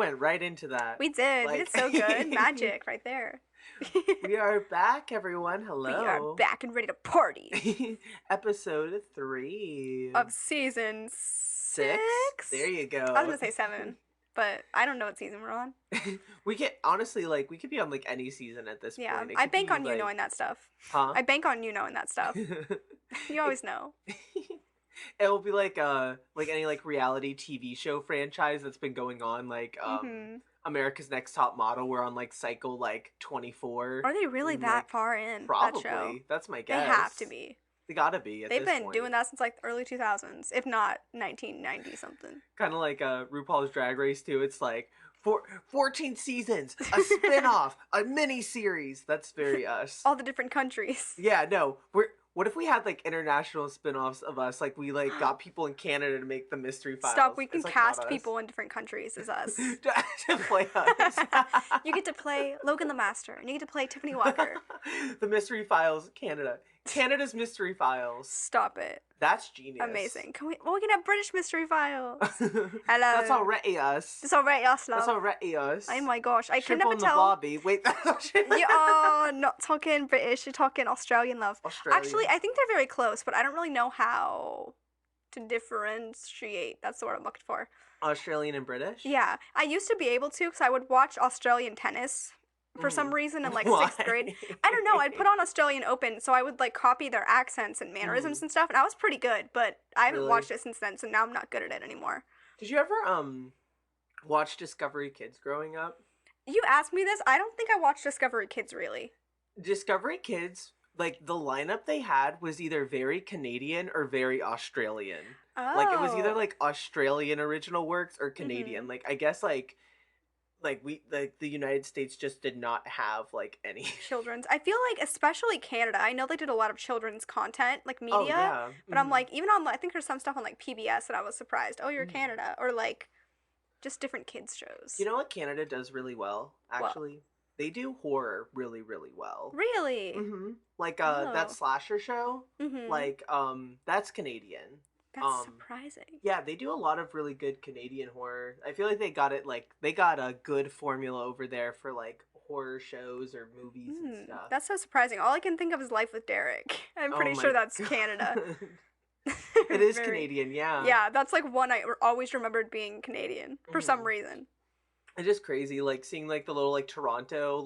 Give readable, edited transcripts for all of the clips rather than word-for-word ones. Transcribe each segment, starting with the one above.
went right into that. We did. We did so good. Magic right there. We are back, everyone. Hello. We are back and ready to party. Episode 3 of season 6. There you go. I was gonna say 7, but I don't know what season we're on. We could honestly, we could be on any season at this point. I bank on you knowing that stuff. Huh? I bank on you knowing that stuff. You always know. It will be like any reality TV show franchise that's been going on, America's Next Top Model. We're on cycle 24. Are they really that far in? Probably. That show? That's my guess. They have to be. They gotta be. They've been doing that since the early 2000s, if not 1990 something. Kind of like RuPaul's Drag Race too. It's 14 seasons, a spin-off, a mini-series. That's very us. All the different countries. Yeah, no. What if we had international spin-offs of us? We got people in Canada to make the Mystery Files. Stop, we can cast people in different countries as us. To play us. You get to play Logan LaMaster, and you get to play Tiffany Walker. The Mystery Files, Canada. Canada's Mystery Files. Stop it. That's genius. Amazing. We can have British Mystery Files. Hello. That's already us. That's already us, love. That's already us. Oh my gosh, I can Ship never on tell. The Barbie. Wait, that's not shit. You are not talking British. You're talking Australian, love. Australian. Actually, I think they're very close, but I don't really know how to differentiate. That's the word I'm looking for. Australian and British? Yeah, I used to be able to because I would watch Australian tennis. For some reason in 6th grade. I don't know, I'd put on Australian Open, so I would copy their accents and mannerisms and stuff, and I was pretty good, but I haven't watched it since then, so now I'm not good at it anymore. Did you ever watch Discovery Kids growing up? You asked me this, I don't think I watched Discovery Kids really. Discovery Kids, the lineup they had was either very Canadian or very Australian. Oh. It was either Australian original works or Canadian. I guess the United States just did not have any children's. I feel especially Canada. I know they did a lot of children's content, media. Oh, yeah. But I'm even on I think there's some stuff on PBS that I was surprised. Oh, you're Canada, or just different kids shows. You know what Canada does really well? Actually, what? They do horror really, really well. Really? Mm-hmm. That slasher show. Mm-hmm. That's Canadian. That's surprising. Yeah, they do a lot of really good Canadian horror. I feel like they got it they got a good formula over there for horror shows or movies and stuff. That's so surprising. All I can think of is Life with Derek. I'm pretty sure that's Canada. It is Canadian, yeah. Yeah, that's one I always remembered being Canadian for some reason. It's just crazy, seeing the little Toronto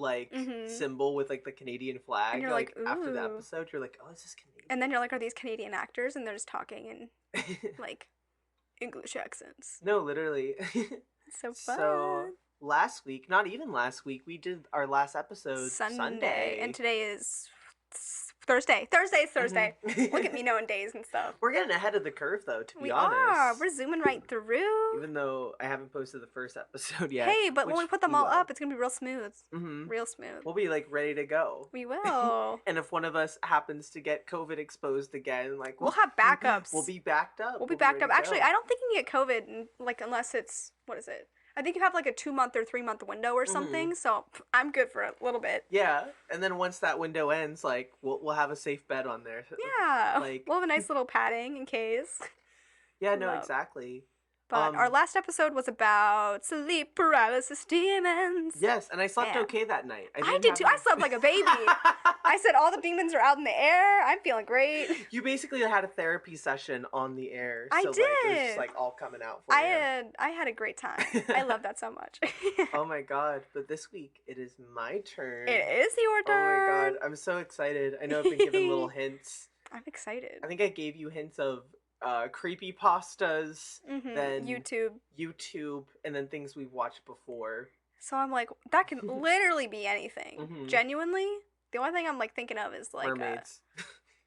symbol with the Canadian flag. And you're after the episode, you're oh, this is Canadian. And then you're are these Canadian actors? And they're just talking in English accents. No, literally. It's so fun. So last week, not even last week, we did our last episode Sunday. And today is Thursday. Thursday. Look at me knowing days and stuff. We're getting ahead of the curve, though, to be honest. We are. We're zooming right through. Even though I haven't posted the first episode yet. Hey, but when we put them all up, it's going to be real smooth. Mm-hmm. Real smooth. We'll be, ready to go. We will. And if one of us happens to get COVID exposed again, we'll have backups. We'll be backed up. We'll be backed up. Actually, I don't think you can get COVID, unless it's, what is it? I think you have a 2-month or 3-month window or something, so I'm good for a little bit. Yeah, and then once that window ends, we'll have a safe bed on there. Yeah, we'll have a nice little padding in case. Yeah, no, exactly. But our last episode was about sleep paralysis demons. Yes, and I slept okay that night. I did too. I slept like a baby. I said all the demons are out in the air. I'm feeling great. You basically had a therapy session on the air. I did. It was just all coming out for you. I had a great time. I love that so much. Oh my god! But this week it is my turn. It is your turn. Oh my god! I'm so excited. I know I've been given little hints. I'm excited. I think I gave you hints of creepypastas, then YouTube, and then things we've watched before. So I'm that can literally be anything. Genuinely, the only thing I'm thinking of is mermaids.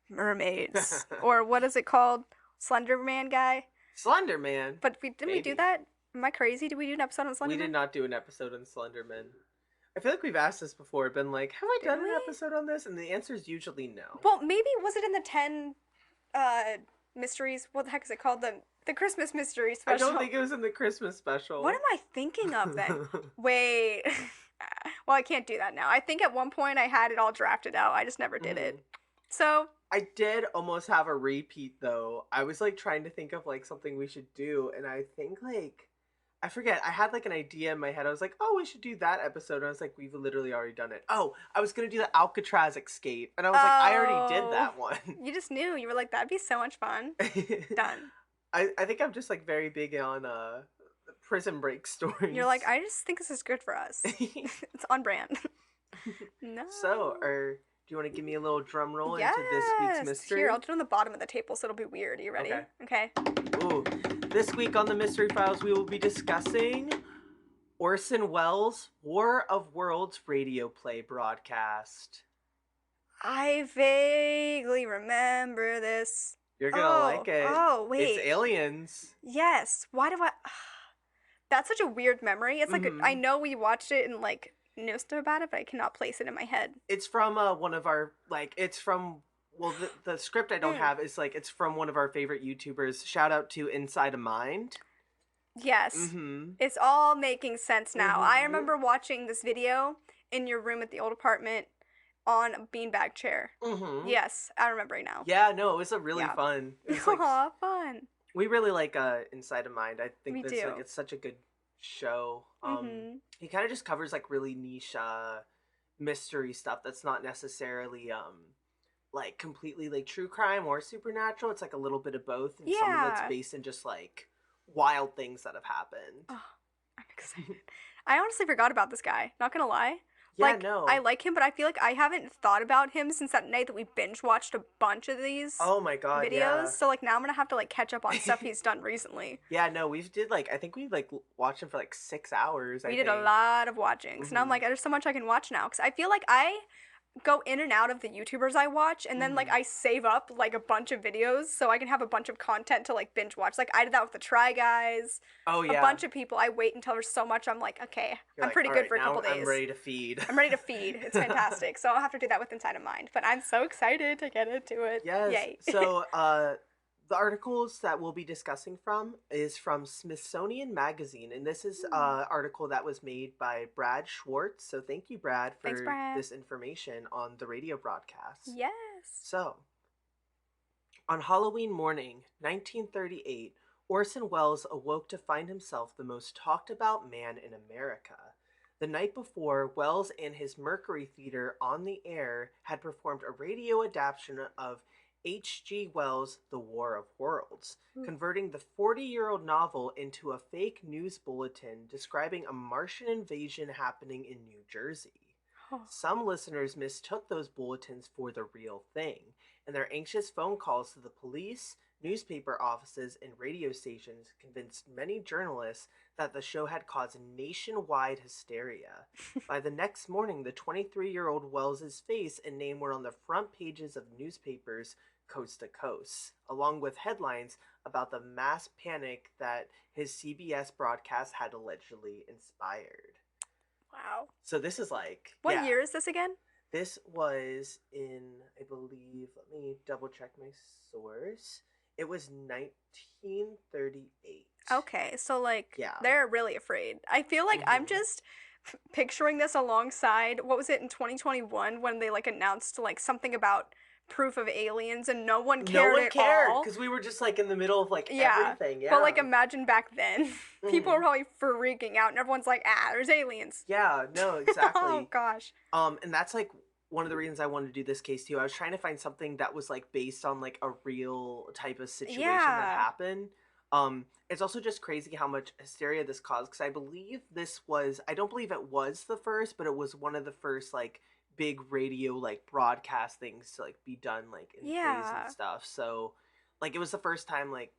Mermaids, or what is it called? Slender Man guy. Slender Man. But didn't we do that? Am I crazy? Did we do an episode on Slender Man? We did not do an episode on Slender Man. I feel like we've asked this before, been have I done an episode on this? And the answer is usually no. Well, maybe was it in the 10 mysteries? What the heck is it called? The Christmas mystery special. I don't think it was in the Christmas special. What am I thinking of then? Wait. Well, I can't do that now. I think at one point I had it all drafted out. I just never did it. So I did almost have a repeat though. I was trying to think of something we should do, and I think I forget. I had like an idea in my head. I was like, oh, we should do that episode. And I was like, we've literally already done it. Oh, I was gonna do the Alcatraz escape, and I was like, I already did Oh, that one. you just knew. You were like, that'd be so much fun. Done. I think I'm just like very big on prison break You're stories. like, I just think this is good for us. It's on brand. No. So, do you want to give me a little drum roll into this week's Yes. mystery? Here, I'll do it on the bottom of the table so it'll be weird. Are you ready? Okay. Okay. Ooh. This week on the Mystery Files, we will be discussing Orson Welles' War of Worlds radio play broadcast. I vaguely remember this. You're gonna like it. Oh, wait. It's aliens. Yes. Why do I... That's such a weird memory. It's like, I know we watched it and, like, knew stuff about it, but I cannot place it in my head. It's from one of our, like, it's from... Well, the script I don't have is, like, it's from one of our favorite YouTubers. Shout out to Inside a Mind. Yes. It's all making sense now. I remember watching this video in your room at the old apartment on a beanbag chair. Yes, I remember it now. Yeah, no, it was a really fun. It was Aw, fun. We really like Inside a Mind. I think We that's do. like it's such a good show. He kind of just covers like really niche mystery stuff that's not necessarily like completely like true crime or supernatural. It's like a little bit of both, and some of it's based in just like wild things that have happened. Oh, I'm excited. I honestly forgot about this guy. Not gonna lie. Yeah, like, no. I like him, but I feel like I haven't thought about him since that night that we binge watched a bunch of these Oh my god, videos. yeah. So like now I'm gonna have to like catch up on stuff he's done recently. Yeah, no, we've did like I think we like watched him for like 6 hours. We did a lot of watching. So now I'm like, there's so much I can watch now because I feel like I go in and out of the YouTubers I watch, and then like I save up like a bunch of videos so I can have a bunch of content to like binge watch. Like I did that with the Try Guys. Oh yeah. A bunch of people. I wait until there's so much. I'm like, okay, I'm like, pretty good for a couple days. I'm ready to feed. I'm ready to feed. It's fantastic. So I'll have to do that with Inside of Mind. But I'm so excited to get into it. Yes. Yay. So the articles that we'll be discussing from is from Smithsonian Magazine, and this is an article that was made by Brad Schwartz. So thank you, Brad, for Thanks, Brad. this information on the radio broadcast. Yes. So, on Halloween morning, 1938, Orson Welles awoke to find himself the most talked about man in America. The night before, Welles and his Mercury Theater on the Air had performed a radio adaptation of H.G. Wells' The War of Worlds, converting the 40-year-old novel into a fake news bulletin describing a Martian invasion happening in New Jersey. Some listeners mistook those bulletins for the real thing, and their anxious phone calls to the police, newspaper offices, and radio stations convinced many journalists that the show had caused nationwide hysteria. By the next morning, the 23-year-old Wells's face and name were on the front pages of newspapers coast to coast, along with headlines about the mass panic that his CBS broadcast had allegedly inspired. Wow. So this is like... What year is this again? This was in, I believe, let me double check my source. It was 1938. Okay, so like, they're really afraid. I feel like I'm just picturing this alongside, what was it in 2021 when they like announced like something about proof of aliens and no one cared at all. Because we were just like in the middle of like everything. Yeah. But like imagine back then, people were probably freaking out and everyone's like, there's aliens. Yeah, no, exactly. Oh gosh. And that's like one of the reasons I wanted to do this case too. I was trying to find something that was like based on like a real type of situation that happened. It's also just crazy how much hysteria this caused, because I believe this was, I don't believe it was the first, but it was one of the first like big radio like broadcast things to like be done like in plays and stuff. So like it was the first time like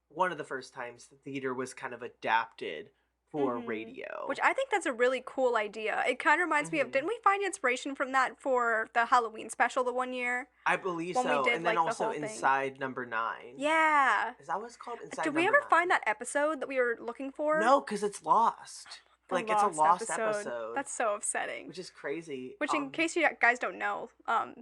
one of the first times the theater was kind of adapted for radio, which I think that's a really cool idea. It kind of reminds me of, didn't we find inspiration from that for the Halloween special the one year? I believe so. Did, and then like, also Inside Number 9. Yeah, is that what it's called? Inside Did we ever find that episode that we were looking for? No, because it's lost. Like it's a lost episode. That's so upsetting. Which is crazy. Which, in case you guys don't know,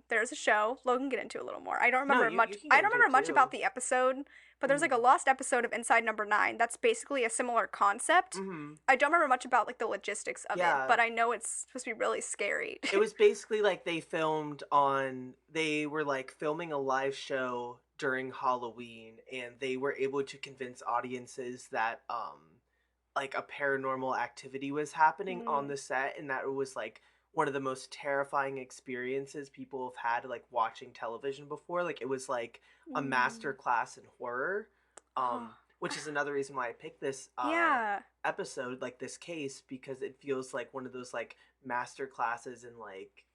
there's a show. Logan get into a little more. I don't remember much. I don't remember much about the episode, but there's like a lost episode of Inside Number 9. That's basically a similar concept. I don't remember much about like the logistics of it, but I know it's supposed to be really scary. It was basically like they were like filming a live show during Halloween, and they were able to convince audiences that like a paranormal activity was happening on Mm. the set, and that it was like one of the most terrifying experiences people have had like watching television before. Like it was like a master Mm. class in horror, Oh. which is another reason why I picked this Yeah. episode, like this case, because it feels like one of those like master classes in like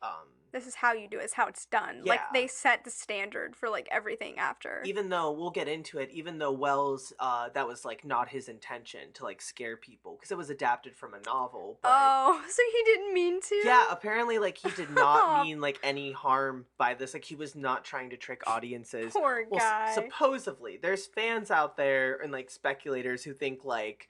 This is how you do it. It's how it's done. Like yeah. they set the standard for like everything after. Even though we'll get into it, even though Wells, that was like not his intention to like scare people because it was adapted from a novel, but Oh, so he didn't mean yeah, to? apparently like he did not mean like any harm by this. Like he was not trying to trick audiences. Poor Well, guy. supposedly there's fans out there and like speculators who think like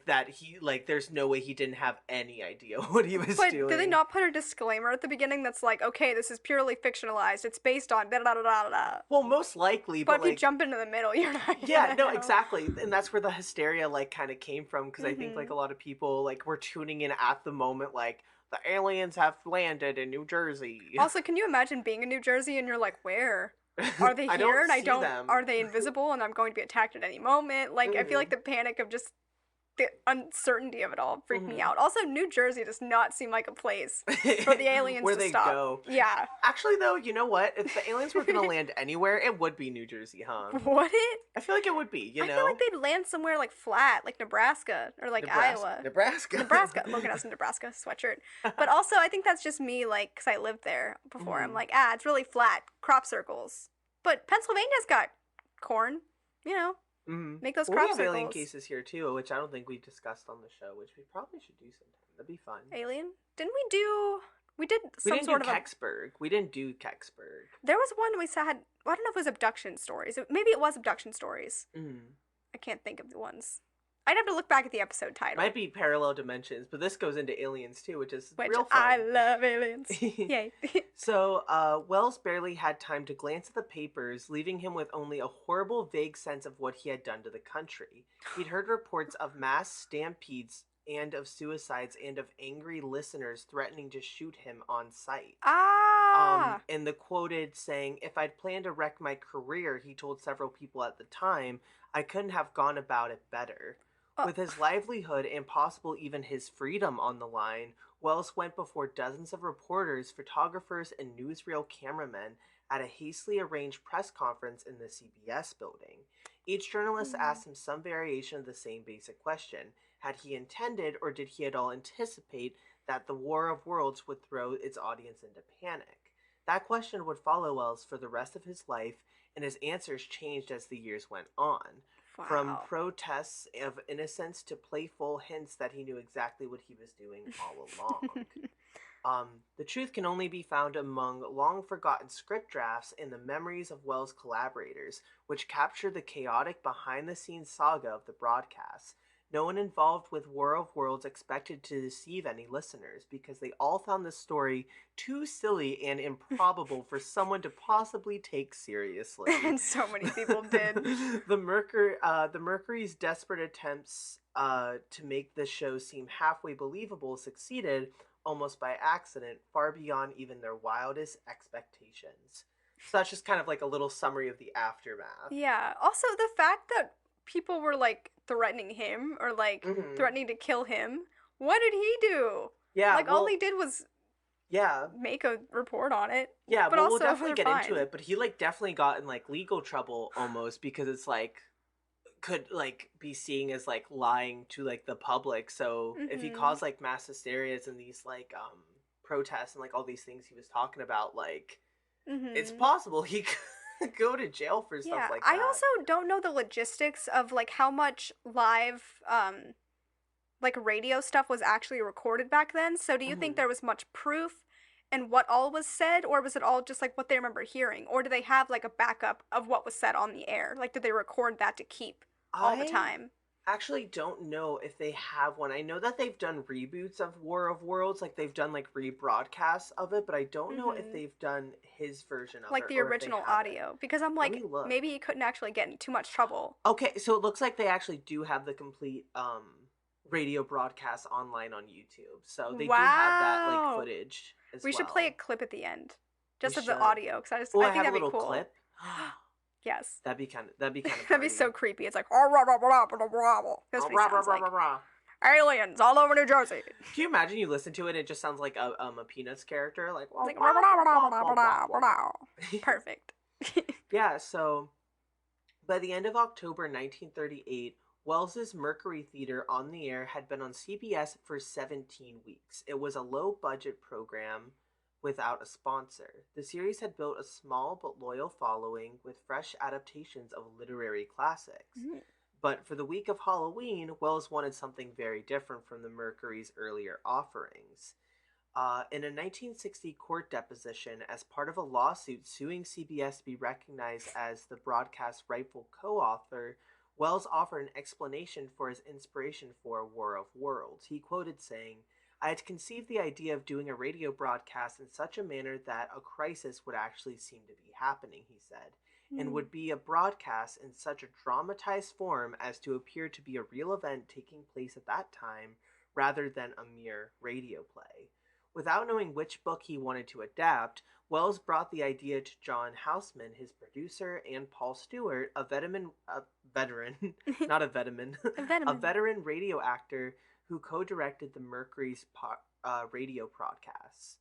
that he like there's no way he didn't have any idea what he was But did they doing. not put a disclaimer at the beginning that's like, okay, this is purely fictionalized. It's based on da da da da da. Well, most likely, But but if you like jump into the middle, you're not yeah, gonna no, know. exactly. And that's where the hysteria like kind of came from because I think like Mhm. a lot of people like were tuning in at the moment like the aliens have landed in New Jersey. Also, can you imagine being in New Jersey and you're like, where? Are they I here don't and I see don't, them. are they invisible and I'm going to be attacked at any moment? Like, I feel like Mhm. the panic of just the uncertainty of it all freaked me Mhm. out. Also, New Jersey does not seem like a place for the aliens Where to they stop. go. Yeah. Actually though, you know what? If the aliens were going to land anywhere, it would be New Jersey, huh? Would it? I feel like it would be, you I feel like know? they'd land somewhere like flat, like Nebraska or like Nebraska. Iowa. Nebraska. Nebraska. Logan has a Nebraska sweatshirt. But also, I think that's just me, like, because I lived there before. I'm Mhm. like, it's really flat, crop circles. But Pennsylvania's got corn, you know, Mhm. make those Well, we crop have alien circles. cases here too, which I don't think we've discussed on the show, which we probably should do sometime. That'd be fun. Alien? Didn't we do. We did We some didn't do sort of a. Kecksburg. We didn't do Kecksburg. There was one we had. I don't know if it was abduction stories. Maybe it was abduction stories. Mm. I can't think of the ones. I'd have to look back at the episode title. Might be parallel dimensions, but this goes into aliens too, which is Which real I fun. love aliens. Yay. So, Wells barely had time to glance at the papers, leaving him with only a horrible, vague sense of what he had done to the country. He'd heard reports of mass stampedes and of suicides and of angry listeners threatening to shoot him on sight. Ah! And the quoted saying, "If I'd planned to wreck my career," he told several people at the time, "I couldn't have gone about it better." Oh. With his livelihood and possible even his freedom on the line, Wells went before dozens of reporters, photographers, and newsreel cameramen at a hastily arranged press conference in the CBS building. Each journalist asked him some variation of the same basic question. Had he intended, or did he at all anticipate, that the War of Worlds would throw its audience into panic? That question would follow Wells for the rest of his life, and his answers changed as the years went on. From Wow. protests of innocence to playful hints that he knew exactly what he was doing all along. The truth can only be found among long forgotten script drafts and the memories of Wells' collaborators, which capture the chaotic behind the scenes saga of the broadcast. No one involved with War of Worlds expected to deceive any listeners because they all found the story too silly and improbable for someone to possibly take seriously. And so many people did. The Mercury's desperate attempts to make the show seem halfway believable succeeded almost by accident, far beyond even their wildest expectations. So that's just kind of like a little summary of the aftermath. Yeah. Also, the fact that people were like threatening him or like Mm-hmm. threatening to kill him, what did he do? Yeah, Like, all he did was yeah, make a report on it. yeah. But Well, also, we'll definitely they're get into fine. it, but he like definitely got in like legal trouble almost because it's like could like be seen as like lying to like the public. So if he Mm-hmm. caused like mass hysterias and these like protests and like all these things he was talking about, like it's Mm-hmm. possible he could go to jail for stuff Yeah. like I that. also don't know the logistics of like how much live like radio stuff was actually recorded back then. So do you think Mhm. there was much proof and what all was said, or was it all just like what they remember hearing? Or do they have like a backup of what was said on the air? Like, did they record that to keep all the I time? actually don't know if they have one. I know that they've done reboots of War of Worlds, like they've done like rebroadcasts of it, but I don't know if Mm-hmm. they've done his version of Like it the or if they original haven't. audio. Because I'm Let like, me look. maybe he couldn't actually get in too much trouble. Okay, so it looks like they actually do have the complete radio broadcast online on YouTube. So they do have that like Wow. footage as We should play a well. clip at the end. We Just of the should. audio, because Oh, I I think have a that'd be little cool. clip. Yes. That'd be kind of That'd be party. so creepy. It's like, that's Oh, what he sounds like. rah. Aliens all over New Jersey. Can you imagine you listen to it and it just sounds like a Peanuts character? Like, It's like, perfect. Yeah, so by the end of October 1938, Wells's Mercury Theater on the Air had been on CBS for 17 weeks. It was a low budget program without a sponsor. The series had built a small but loyal following with fresh adaptations of literary classics. But for the week of Halloween, Wells wanted something very different from the Mercury's earlier offerings. In a 1960 court deposition, as part of a lawsuit suing CBS to be recognized as the broadcast's rightful co-author, Wells offered an explanation for his inspiration for War of Worlds. He quoted saying, "I had conceived the idea of doing a radio broadcast in such a manner that a crisis would actually seem to be happening," he said, "and would be a broadcast in such a dramatized form as to appear to be a real event taking place at that time rather than a mere radio play." Without knowing which book he wanted to adapt, Wells brought the idea to John Houseman, his producer, and Paul Stewart, not a veteran, a veteran radio actor who co-directed the Mercury's radio broadcasts.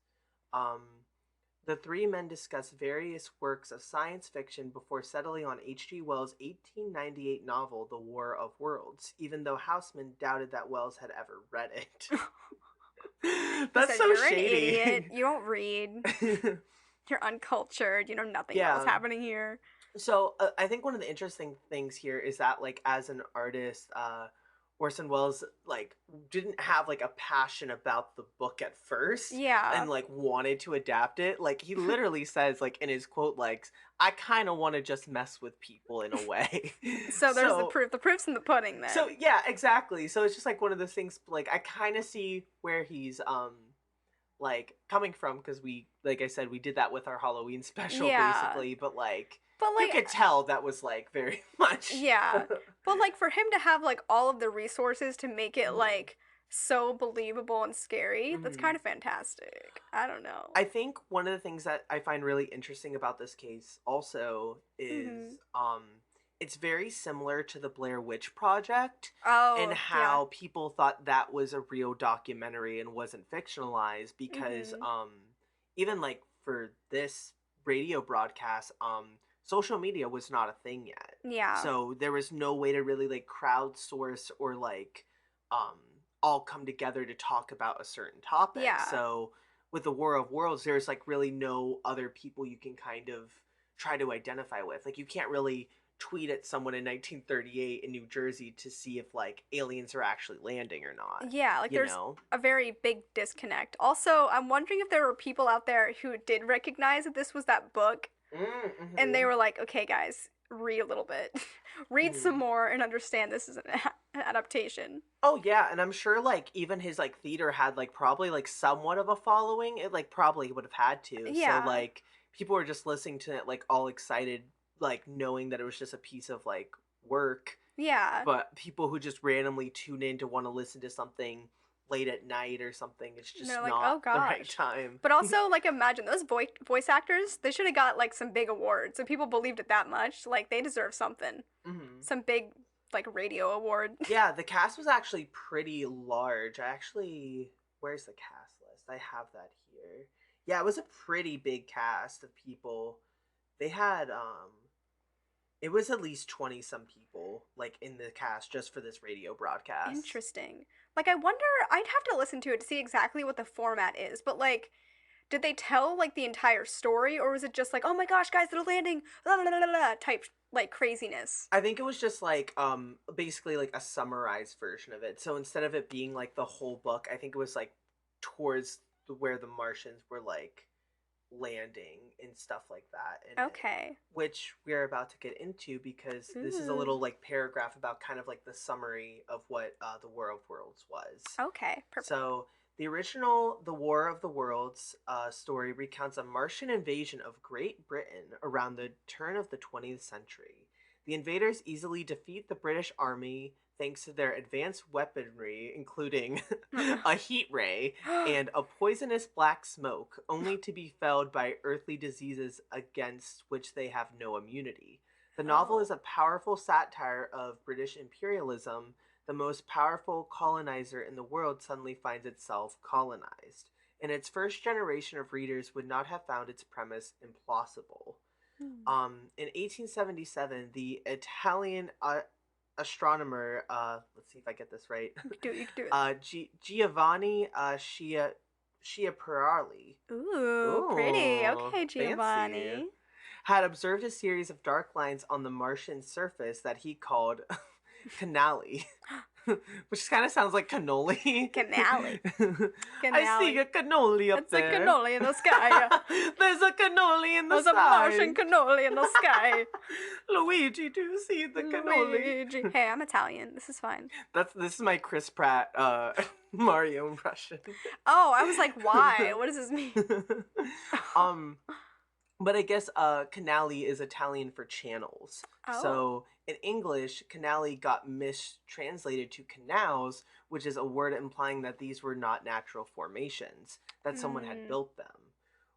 The three men discussed various works of science fiction before settling on H.G. Wells' 1898 novel, The War of Worlds, even though Houseman doubted that Wells had ever read it. That's so You're shady. An idiot. You don't read. You're uncultured. You know nothing about what's happening here. So I think one of the interesting things here is that, like, as an artist, Orson Welles like didn't have like a passion about the book at first, and like wanted to adapt it. Like he literally says, like in his quote, like, "I kind of want to just mess with people in a way." So there's the proof. The proof's in the pudding, then. So yeah, exactly. So it's just like one of those things. Like I kind of see where he's like coming from, because we, like I said, we did that with our Halloween special basically, but like you could tell that was like very much but like for him to have like all of the resources to make it like so believable and scary, that's kind of fantastic. I don't know. I think one of the things that I find really interesting about this case also is it's very similar to the Blair Witch Project, and how people thought that was a real documentary and wasn't fictionalized, because even like for this radio broadcast, social media was not a thing yet. Yeah. So there was no way to really like crowdsource or like all come together to talk about a certain topic. Yeah. So with the War of Worlds, there's like really no other people you can kind of try to identify with. Like you can't really tweet at someone in 1938 in New Jersey to see if like aliens are actually landing or not. Yeah, like there's a very big disconnect. Also, I'm wondering if there were people out there who did recognize that this was that book, and they were like, "Okay, guys, read a little bit, read some more, and understand this is an adaptation." Oh yeah, and I'm sure like even his like theater had like probably like somewhat of a following. It like probably would have had to. Yeah. So like people were just listening to it like all excited, like knowing that it was just a piece of like work. Yeah. But people who just randomly tune in to want to listen to something late at night or something, it's just like, not the right time. But also, like, imagine those voice actors, they should have got like some big awards. If people believed it that much, like they deserve something. Some big like radio award. Yeah, the cast was actually pretty large. Where's the cast list? I have that here. Yeah, it was a pretty big cast of people. They had it was at least 20 some people like in the cast just for this radio broadcast. Interesting. Like I wonder, I'd have to listen to it to see exactly what the format is, but like did they tell like the entire story, or was it just like, "Oh my gosh, guys, they're landing," type like craziness? I think it was just like basically like a summarized version of it. So instead of it being like the whole book, I think it was like towards where the Martians were like landing and stuff like that. And which we're about to get into, because this is a little like paragraph about kind of like the summary of what the War of Worlds was. Okay, perfect. So the original The War of the Worlds story recounts a Martian invasion of Great Britain around the turn of the 20th century. The invaders easily defeat the British army thanks to their advanced weaponry, including a heat ray and a poisonous black smoke, only to be felled by earthly diseases against which they have no immunity. The novel Oh. is a powerful satire of British imperialism. The most powerful colonizer in the world suddenly finds itself colonized, and its first generation of readers would not have found its premise implausible. Hmm. In 1877, the Italian astronomer, let's see if I get this right, You could do it. You could do it. Giovanni Schiaparelli, Ooh, pretty. ooh, Okay, fancy, Giovanni. had observed a series of dark lines on the Martian surface that he called canali, which kind of sounds like cannoli. Canali. I see Canali. a cannoli up It's a there. cannoli in the sky. There's a cannoli in the There's a Martian sky. cannoli in the sky. Luigi, do you see the cannoli? Luigi. Hey, I'm Italian. This is fine. This is my Chris Pratt Mario impression. Oh, I was like, why? What does this mean? um but I guess canali is Italian for channels. Oh. So in English, canali got mistranslated to canals, which is a word implying that these were not natural formations, that someone had built them.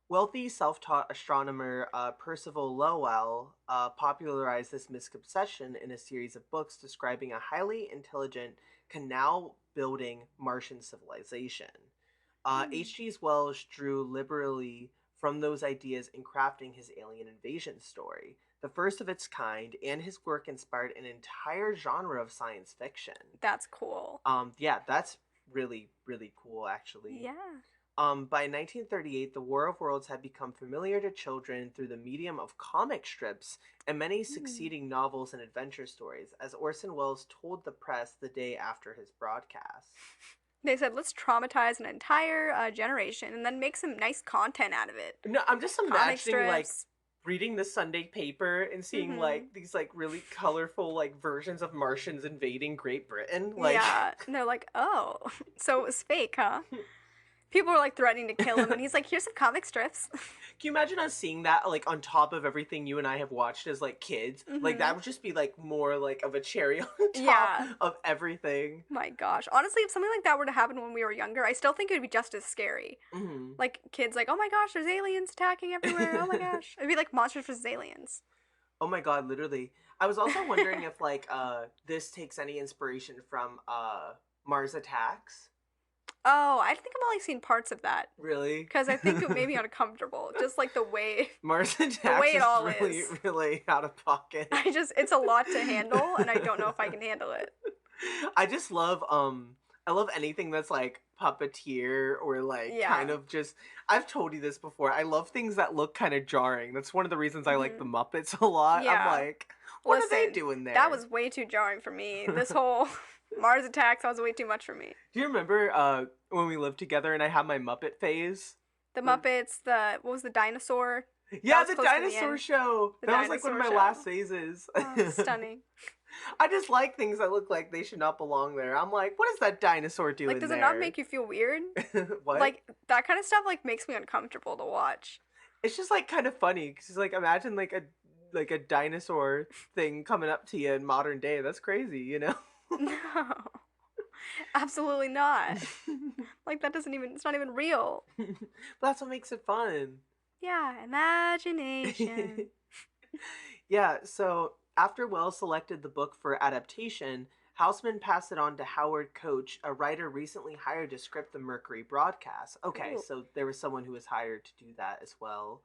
Wealthy, self-taught astronomer Percival Lowell popularized this misconception in a series of books describing a highly intelligent canal-building Martian civilization. H.G. Wells drew liberally from those ideas in crafting his alien invasion story, the first of its kind, and his work inspired an entire genre of science fiction. That's cool. Yeah, that's really, really cool, actually. Yeah. By 1938, the War of Worlds had become familiar to children through the medium of comic strips and many succeeding novels and adventure stories, as Orson Welles told the press the day after his broadcast. They said, let's traumatize an entire generation and then make some nice content out of it. No, I'm just Comic imagining, like, strips. reading the Sunday paper and seeing, like, these, like, really colorful, like, versions of Martians invading Great Britain. Like, Yeah. And they're like, oh, so it was fake, huh? People were like threatening to kill him, and he's like, here's some comic strips. Can you imagine us seeing that, like, on top of everything you and I have watched as, like, kids? Like, that would just be, like, more, like, of a cherry on top of everything. My gosh. Honestly, if something like that were to happen when we were younger, I still think it would be just as scary. Like, kids like, oh my gosh, there's aliens attacking everywhere. Oh my gosh. It'd be like Monsters vs. Aliens. Oh my god, literally. I was also wondering if, like, this takes any inspiration from, Mars Attacks. Oh, I think I've only seen parts of that. Really? Because I think it made me uncomfortable. Just like the way Mars Attacks it is all really, is. really out of pocket. It's a lot to handle, and I don't know if I can handle it. I just love, I love anything that's, like, puppeteer or, like, kind of just, I've told you this before, I love things that look kind of jarring. That's one of the reasons I like the Muppets a lot. Yeah. I'm like, what are they doing there? That was way too jarring for me. This whole Mars Attacks, that was way too much for me. Do you remember when we lived together and I had my Muppet phase? The Muppets, what was the dinosaur? Yeah, the dinosaur show. That was like one of my last phases. Oh, stunning. I just like things that look like they should not belong there. I'm like, what is that dinosaur doing Like, does there? it not make you feel weird? What? Like, that kind of stuff, like, makes me uncomfortable to watch. It's just, like, kind of funny. Because, like, imagine, like a dinosaur thing coming up to you in modern day. That's crazy, you know? No. Absolutely not. Like, it's not even real. But that's what makes it fun. Yeah, imagination. Yeah, so after Wells selected the book for adaptation, Houseman passed it on to Howard Koch, a writer recently hired to script the Mercury broadcast. Okay, so there was someone who was hired to do that as well,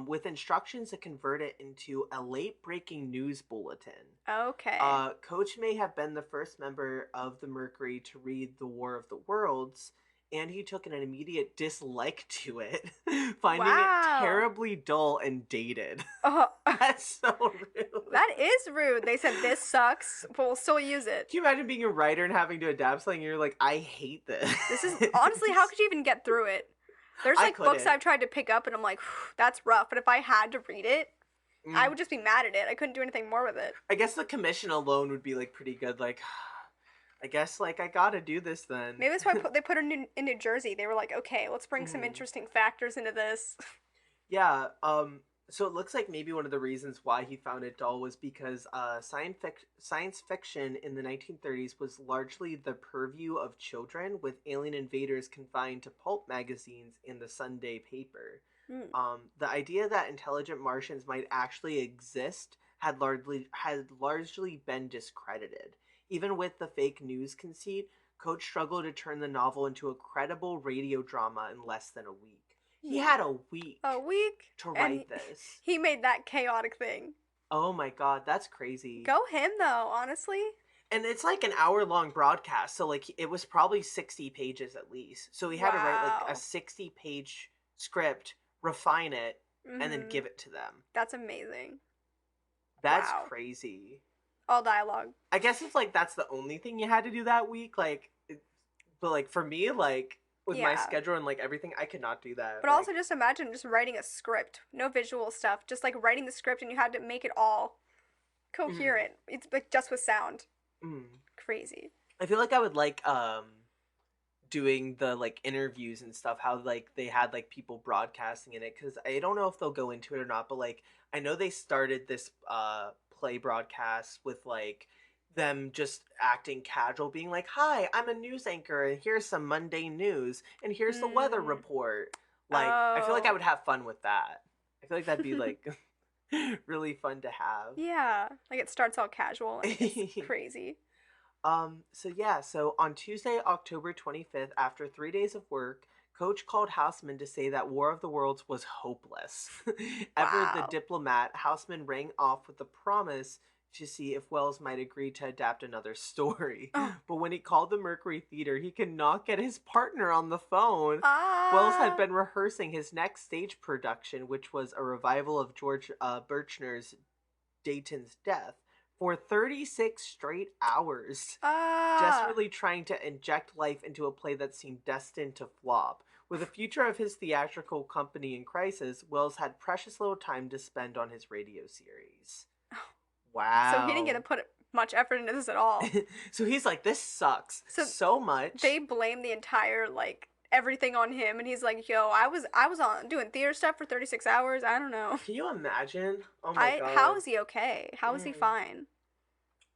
with instructions to convert it into a late-breaking news bulletin. Okay. Koch may have been the first member of the Mercury to read The War of the Worlds, and he took an immediate dislike to it, finding it terribly dull and dated. That's so rude. That is rude. They said, this sucks, but we'll still use it. Can you imagine being a writer and having to adapt something and you're like, I hate this? This is, honestly, how could you even get through it? There's, like, books I've tried to pick up and I'm like, that's rough, but if I had to read it, I would just be mad at it. I couldn't do anything more with it. I guess the commission alone would be, like, pretty good, like... I guess, like, I gotta do this then. Maybe that's why they put her in New Jersey. They were like, okay, let's bring some interesting factors into this. Yeah, so it looks like maybe one of the reasons why he found it dull was because science fiction in the 1930s was largely the purview of children, with alien invaders confined to pulp magazines and the Sunday paper. The idea that intelligent Martians might actually exist had largely been discredited. Even with the fake news conceit, Coach struggled to turn the novel into a credible radio drama in less than a week. He had a week A week, to and write this. he made that chaotic thing. Oh my god, that's crazy. Go him though, honestly. And it's like an hour-long broadcast, so like it was probably 60 pages at least. So he had to write like a Wow. 60-page script, refine it, and then Mhm. give it to them. That's amazing. That's Wow. crazy. All dialogue. I guess if like that's the only thing you had to do that week, but like for me, like with my Yeah. schedule and like everything, I could not do that. But also just imagine just writing a script. No visual stuff. Just like writing the script and you had to make it all coherent. It's like just with sound. mm. Crazy. I feel like I would like doing the like interviews and stuff, how like they had like people broadcasting in it, because I don't know if they'll go into it or not, but like I know they started this play broadcast with like them just acting casual, being like, hi, I'm a news anchor and here's some mundane news and here's the weather Mm. report. Like I feel like I Oh. would have fun with that. I feel like that'd be like really fun to have. Yeah. Like it starts all casual and it gets crazy. So on Tuesday, October 25th, after 3 days of work, Coach called Houseman to say that War of the Worlds was hopeless. Ever the Wow. diplomat, Houseman rang off with the promise to see if Wells might agree to adapt another story. Oh. But when he called the Mercury Theater, he could not get his partner on the phone. Wells had Ah. been rehearsing his next stage production, which was a revival of George Birchner's Dayton's Death, for 36 straight hours, Ah. desperately trying to inject life into a play that seemed destined to flop. With the future of his theatrical company in crisis, Wells had precious little time to spend on his radio series. So he didn't get to Wow. put much effort into this at all. So he's like, this sucks So so much. they blame the entire like everything on him, and he's like, "Yo, I was on doing theater stuff for 36 hours. I don't know. Can you imagine? Oh my How god. is he okay? How is he Mm. fine?"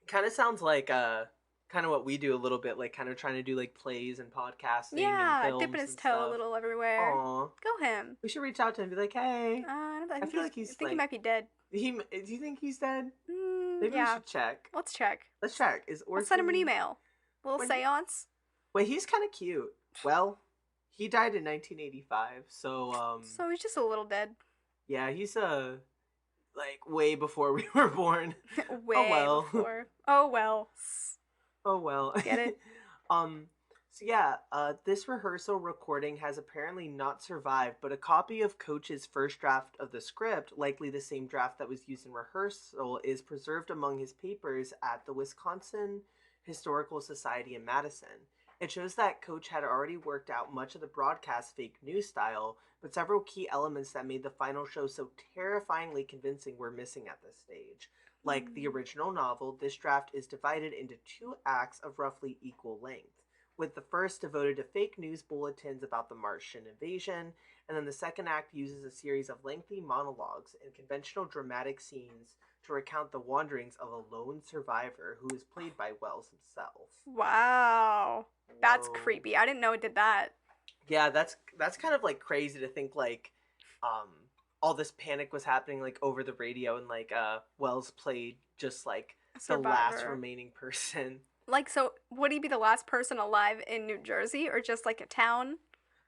Kind of sounds like kind of what we do a little bit, like kind of trying to do like plays and podcasting and Yeah, dipping films his and toe a stuff. little everywhere. Aw. Go him. We should reach out to him and be like, hey, I I think feel like I he's think he like, might be dead. do you think he's dead? Maybe we Yeah. should check. Let's check. Let's check. Is Let's send him an Orson... email. Little When... seance. Wait, he's kind of cute. Well, he died in 1985, so So he's just a little dead. yeah, he's like way before we were born. Way Oh well. before. Oh well. Oh well. Get it? So yeah, this rehearsal recording has apparently not survived, but a copy of Coach's first draft of the script, likely the same draft that was used in rehearsal, is preserved among his papers at the Wisconsin Historical Society in Madison. It shows that Coach had already worked out much of the broadcast fake news style, but several key elements that made the final show so terrifyingly convincing were missing at this stage. Like the original novel, this draft is divided into 2 acts of roughly equal length, with the first devoted to fake news bulletins about the Martian invasion, and then the second act uses a series of lengthy monologues and conventional dramatic scenes to recount the wanderings of a lone survivor who is played by Wells himself. Wow. That's Whoa. creepy. I didn't know it did that. Yeah, that's kind of like crazy to think like all this panic was happening like over the radio, and like Wells played just like the last Survivor. remaining person. Like, so would he be the last person alive in New Jersey or just like a town?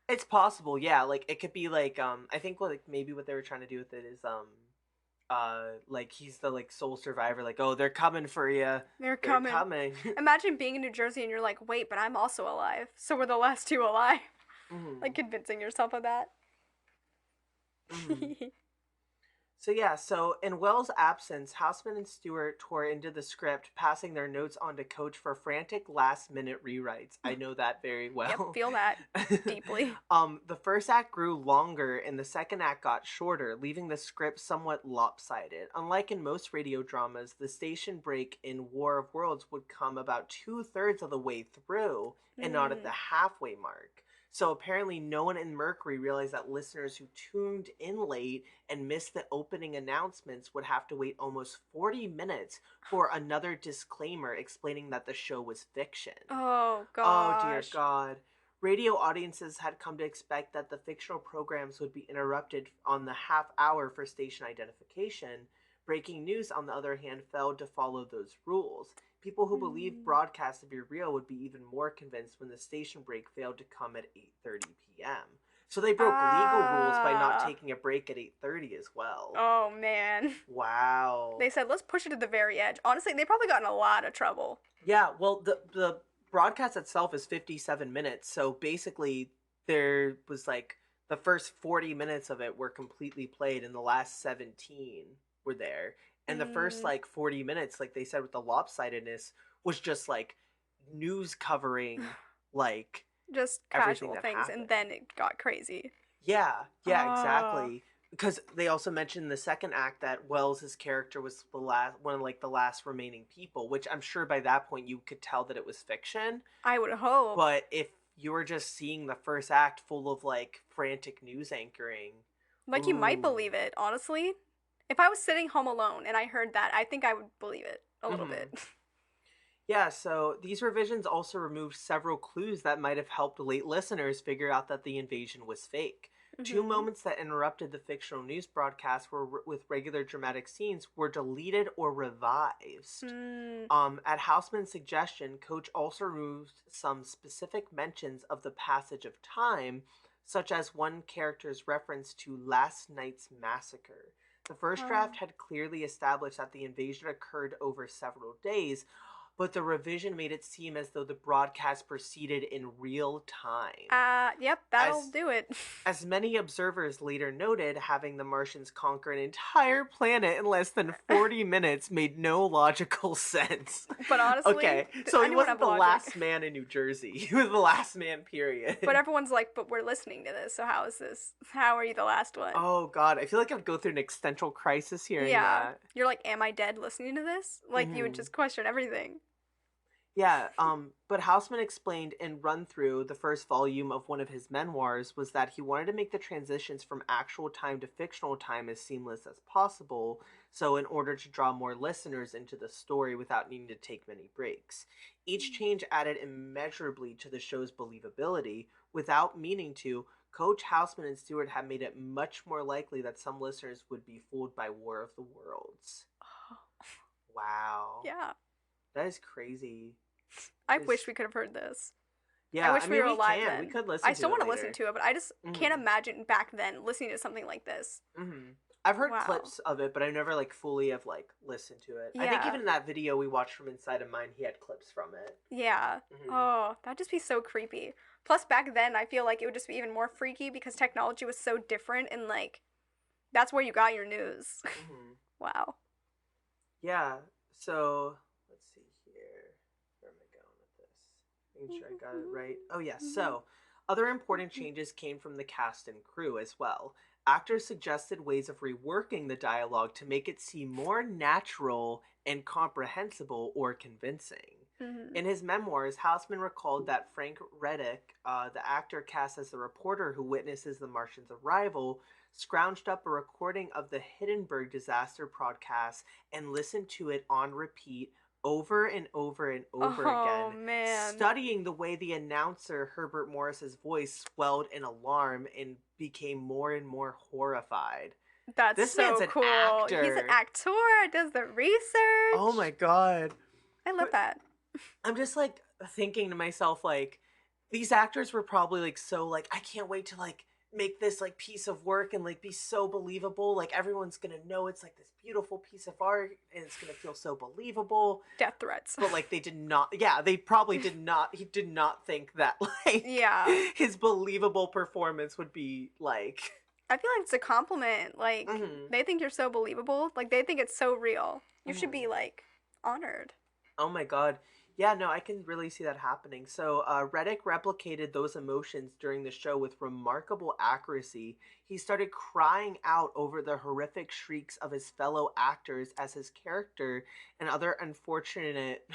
It's possible, yeah. Like it could be like I think what like maybe what they were trying to do with it is like he's the like sole survivor, like, oh, they're coming for you. They're They're coming. coming. Imagine being in New Jersey and you're like, wait, but I'm also alive. So we're the last 2 alive. Mhm. Like convincing yourself of that. Mhm. So yeah, so in Wells' absence, Houseman and Stewart tore into the script, passing their notes on to Coach for frantic last-minute rewrites. I know that very well. Yep, feel that deeply. The first act grew longer and the second act got shorter, leaving the script somewhat lopsided. Unlike in most radio dramas, the station break in War of Worlds would come about 2/3 of the way through and not at the halfway mark. So apparently no one in Mercury realized that listeners who tuned in late and missed the opening announcements would have to wait almost 40 minutes for another disclaimer explaining that the show was fiction. Oh, Oh dear gosh. God. Radio audiences had come to expect that the fictional programs would be interrupted on the half hour for station identification, Breaking news, on the other hand, failed to follow those rules. People who believed Mm. broadcasts to be real would be even more convinced when the station break failed to come at 8:30 p.m. So they broke legal rules by not Ah. taking a break at 8:30 as well. Oh man. Wow. They said let's push it to the very edge. Honestly, they probably got in a lot of trouble. Yeah, well, the broadcast itself is 57 minutes, so basically there was like the first 40 minutes of it were completely played and the last 17 were there. And the first Mm. like 40 minutes, like they said with the lopsidedness, was just like news covering like Just everything casual that things, and happened. then it got crazy. Yeah, yeah, Oh. exactly. Because they also mentioned in the second act that Wells's character was the last one of like the last remaining people, which I'm sure by that point you could tell that it was fiction. I would hope. But if you were just seeing the first act full of like frantic news anchoring, Like, you might ooh. believe it, honestly. If I was sitting home alone and I heard that, I think I would believe it a little Mm-hmm. bit. Yeah, so these revisions also removed several clues that might have helped late listeners figure out that the invasion was fake. Two Mm-hmm. moments that interrupted the fictional news broadcast with regular dramatic scenes were deleted or revised. Mm. At Houseman's suggestion, Coach also removed some specific mentions of the passage of time, such as one character's reference to last night's massacre. The first Oh. draft had clearly established that the invasion occurred over several days, but the revision made it seem as though the broadcast proceeded in real time. Yep, that'll As do it. as many observers later noted, having the Martians conquer an entire planet in less than 40 minutes made no logical sense. But honestly, Okay, so he anyone wasn't have the logic? last man in New Jersey. He was the last man, period. But everyone's like, but we're listening to this, so how is this? How are you the last one? Oh god, I feel like I'd go through an existential crisis hearing Yeah. that. You're like, am I dead listening to this? Like, you would Hmm. just question everything. Yeah, but Houseman explained in Run Through, the first volume of one of his memoirs, was that he wanted to make the transitions from actual time to fictional time as seamless as possible, so in order to draw more listeners into the story without needing to take many breaks. Each change added immeasurably to the show's believability. Without meaning to, Coach Houseman and Stewart have made it much more likely that some listeners would be fooled by War of the Worlds. Wow. Yeah. That is crazy. I Is wish we could have heard this. I Yeah, wish I we mean were we alive can. We then. could listen I to still it want to listen later. to it, but I just can't Mhm. imagine back then listening to something like this. Mhm. I've heard Wow. clips of it, but I never like fully have like listened to it. I think Yeah. even in that video we watched from Inside of Mine, he had clips from it. Yeah. Mhm. Oh, that'd just be so creepy. Plus, back then, I feel like it would just be even more freaky because technology was so different, and like, that's where you got your news. Mhm. Wow. Yeah. So, let's see here. Where am I going with this? Making sure I got it right. Oh yeah. So, other important changes came from the cast and crew as well. Actors suggested ways of reworking the dialogue to make it seem more natural and comprehensible or convincing. Mm-hmm. In his memoirs, Houseman recalled that Frank Reddick, the actor cast as the reporter who witnesses the Martians' arrival, scrounged up a recording of the Hindenburg disaster broadcast and listened to it on repeat over and over and over Oh again, man, studying the way the announcer Herbert Morris's voice swelled in alarm and became more and more horrified. that's This man's so an cool. He's an actor. actor. Does the Oh my research. god. I love But that. I'm just like thinking to myself, like, these actors were probably like so like, I can't wait to like make this like piece of work and like be so believable. Like everyone's gonna know it's like this beautiful piece of art and it's gonna feel so believable. Death threats. But like they did not, yeah, they probably did not, he did not think that like Yeah. his believable performance would be like I feel like it's a compliment. Like, mhm, they think you're so believable. Like, they think it's so real. You should mhm. be, like, honored. Oh my god. Yeah, no, I can really see that happening. So, Reddick replicated those emotions during the show with remarkable accuracy. He started crying out over the horrific shrieks of his fellow actors as his character and other unfortunate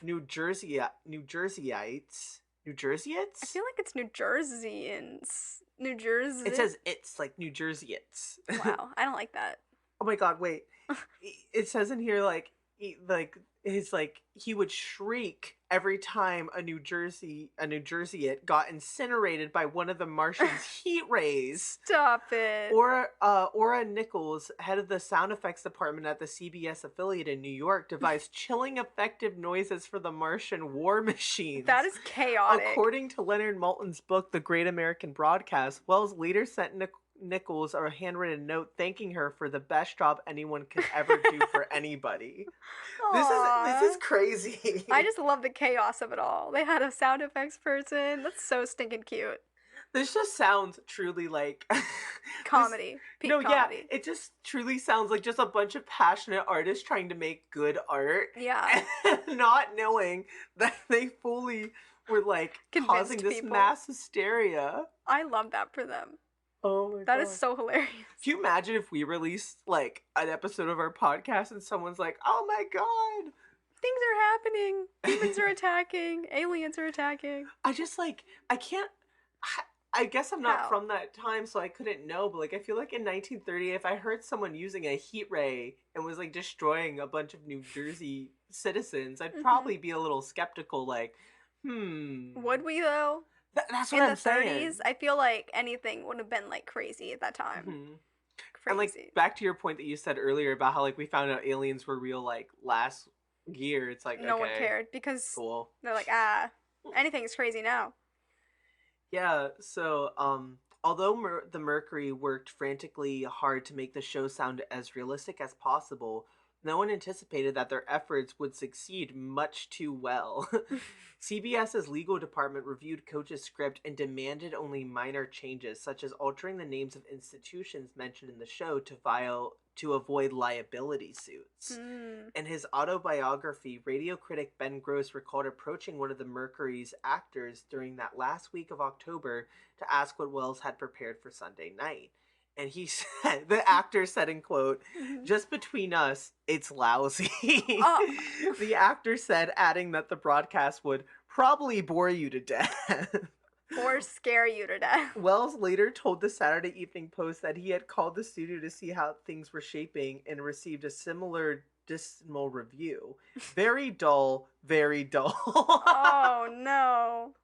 New Jerseyites. New I Jerseyites? feel like it's New Jerseyans. New Jersey. It says it's like New Jerseyites. Wow, I don't like that. Oh my god, wait. It says in here like he would shriek every time a New Jerseyite got incinerated by one of the Martian's heat rays. Stop it. Ora Nichols, head of the sound effects department at the CBS affiliate in New York, devised chilling effective noises for the Martian war machines. That is chaotic. According to Leonard Maltin's book, The Great American Broadcast, Wells later sent Nichols a handwritten note thanking her for the best job anyone could ever do for anybody. This is crazy. I just love the chaos of it all. They had a sound effects person. That's so stinking cute. This just sounds truly like comedy. Peak comedy. Yeah, it just truly sounds like just a bunch of passionate artists trying to make good art. Yeah. And not knowing that they fully were like causing this mass hysteria. I love that for them. Oh my god. That is so hilarious. Can you imagine if we released like an episode of our podcast and someone's like, "Oh my god, things are happening. Demons are attacking. Aliens are attacking." I can't. I guess I'm not from that time, so I couldn't know. But like, I feel like in 1930, if I heard someone using a heat ray and was like destroying a bunch of New Jersey citizens, I'd probably be a little skeptical. Like, would we though? That's what I'm saying. In the 30s, I feel like anything would have been like crazy at that time. Crazy. And like back to your point that you said earlier about how like we found out aliens were real like last year. It's like no one cared because cool. They're like anything is crazy now. Yeah. So although the Mercury worked frantically hard to make the show sound as realistic as possible, no one anticipated that their efforts would succeed much too well. CBS's legal department reviewed Coach's script and demanded only minor changes, such as altering the names of institutions mentioned in the show to avoid liability suits. In his autobiography, radio critic Ben Gross recalled approaching one of the Mercury's actors during that last week of October to ask what Wells had prepared for Sunday night. And he said, the actor said in quote, "Just between us, it's lousy." The actor said, adding that the broadcast would probably bore you to death. Or scare you to death. Wells later told the Saturday Evening Post that he had called the studio to see how things were shaping and received a similar dismal review. Very dull, very dull. Oh, no.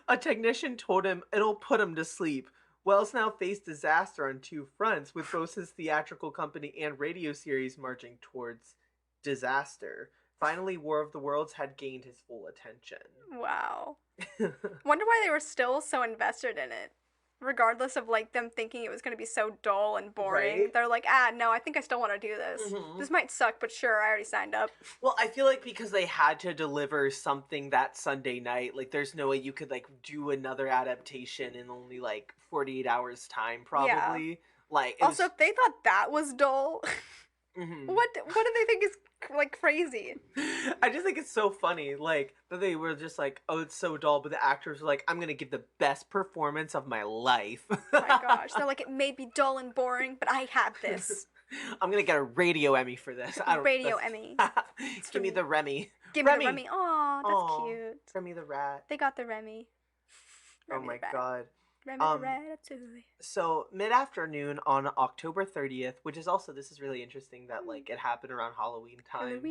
A technician told him it'll put him to sleep. Wells now faced disaster on two fronts, with both his theatrical company and radio series marching towards disaster. Finally, War of the Worlds had gained his full attention. Wow. Wonder why they were still so invested in it. Regardless of like them thinking it was going to be so dull and boring. Right? They're like, no, I think I still want to do this. This might suck, but sure, I already signed up. Well, I feel like because they had to deliver something that Sunday night, like there's no way you could like do another adaptation in only like 48 hours time, probably. Yeah. Like also, if they thought that was dull, what do they think is like crazy? I just think it's so funny, like that they were just like, oh, it's so dull, but the actors were like, I'm gonna give the best performance of my life. Oh my gosh, they're like, it may be dull and boring, but I have this. I'm gonna get a radio Emmy for this. Emmy. Give me the Remy. Give me the Remy. Aw, that's cute. Remy the rat. They got the Remy. Oh my god. Remy the Ratatouille. So mid-afternoon on October 30th, which is also, this is really interesting that like it happened around Halloween time.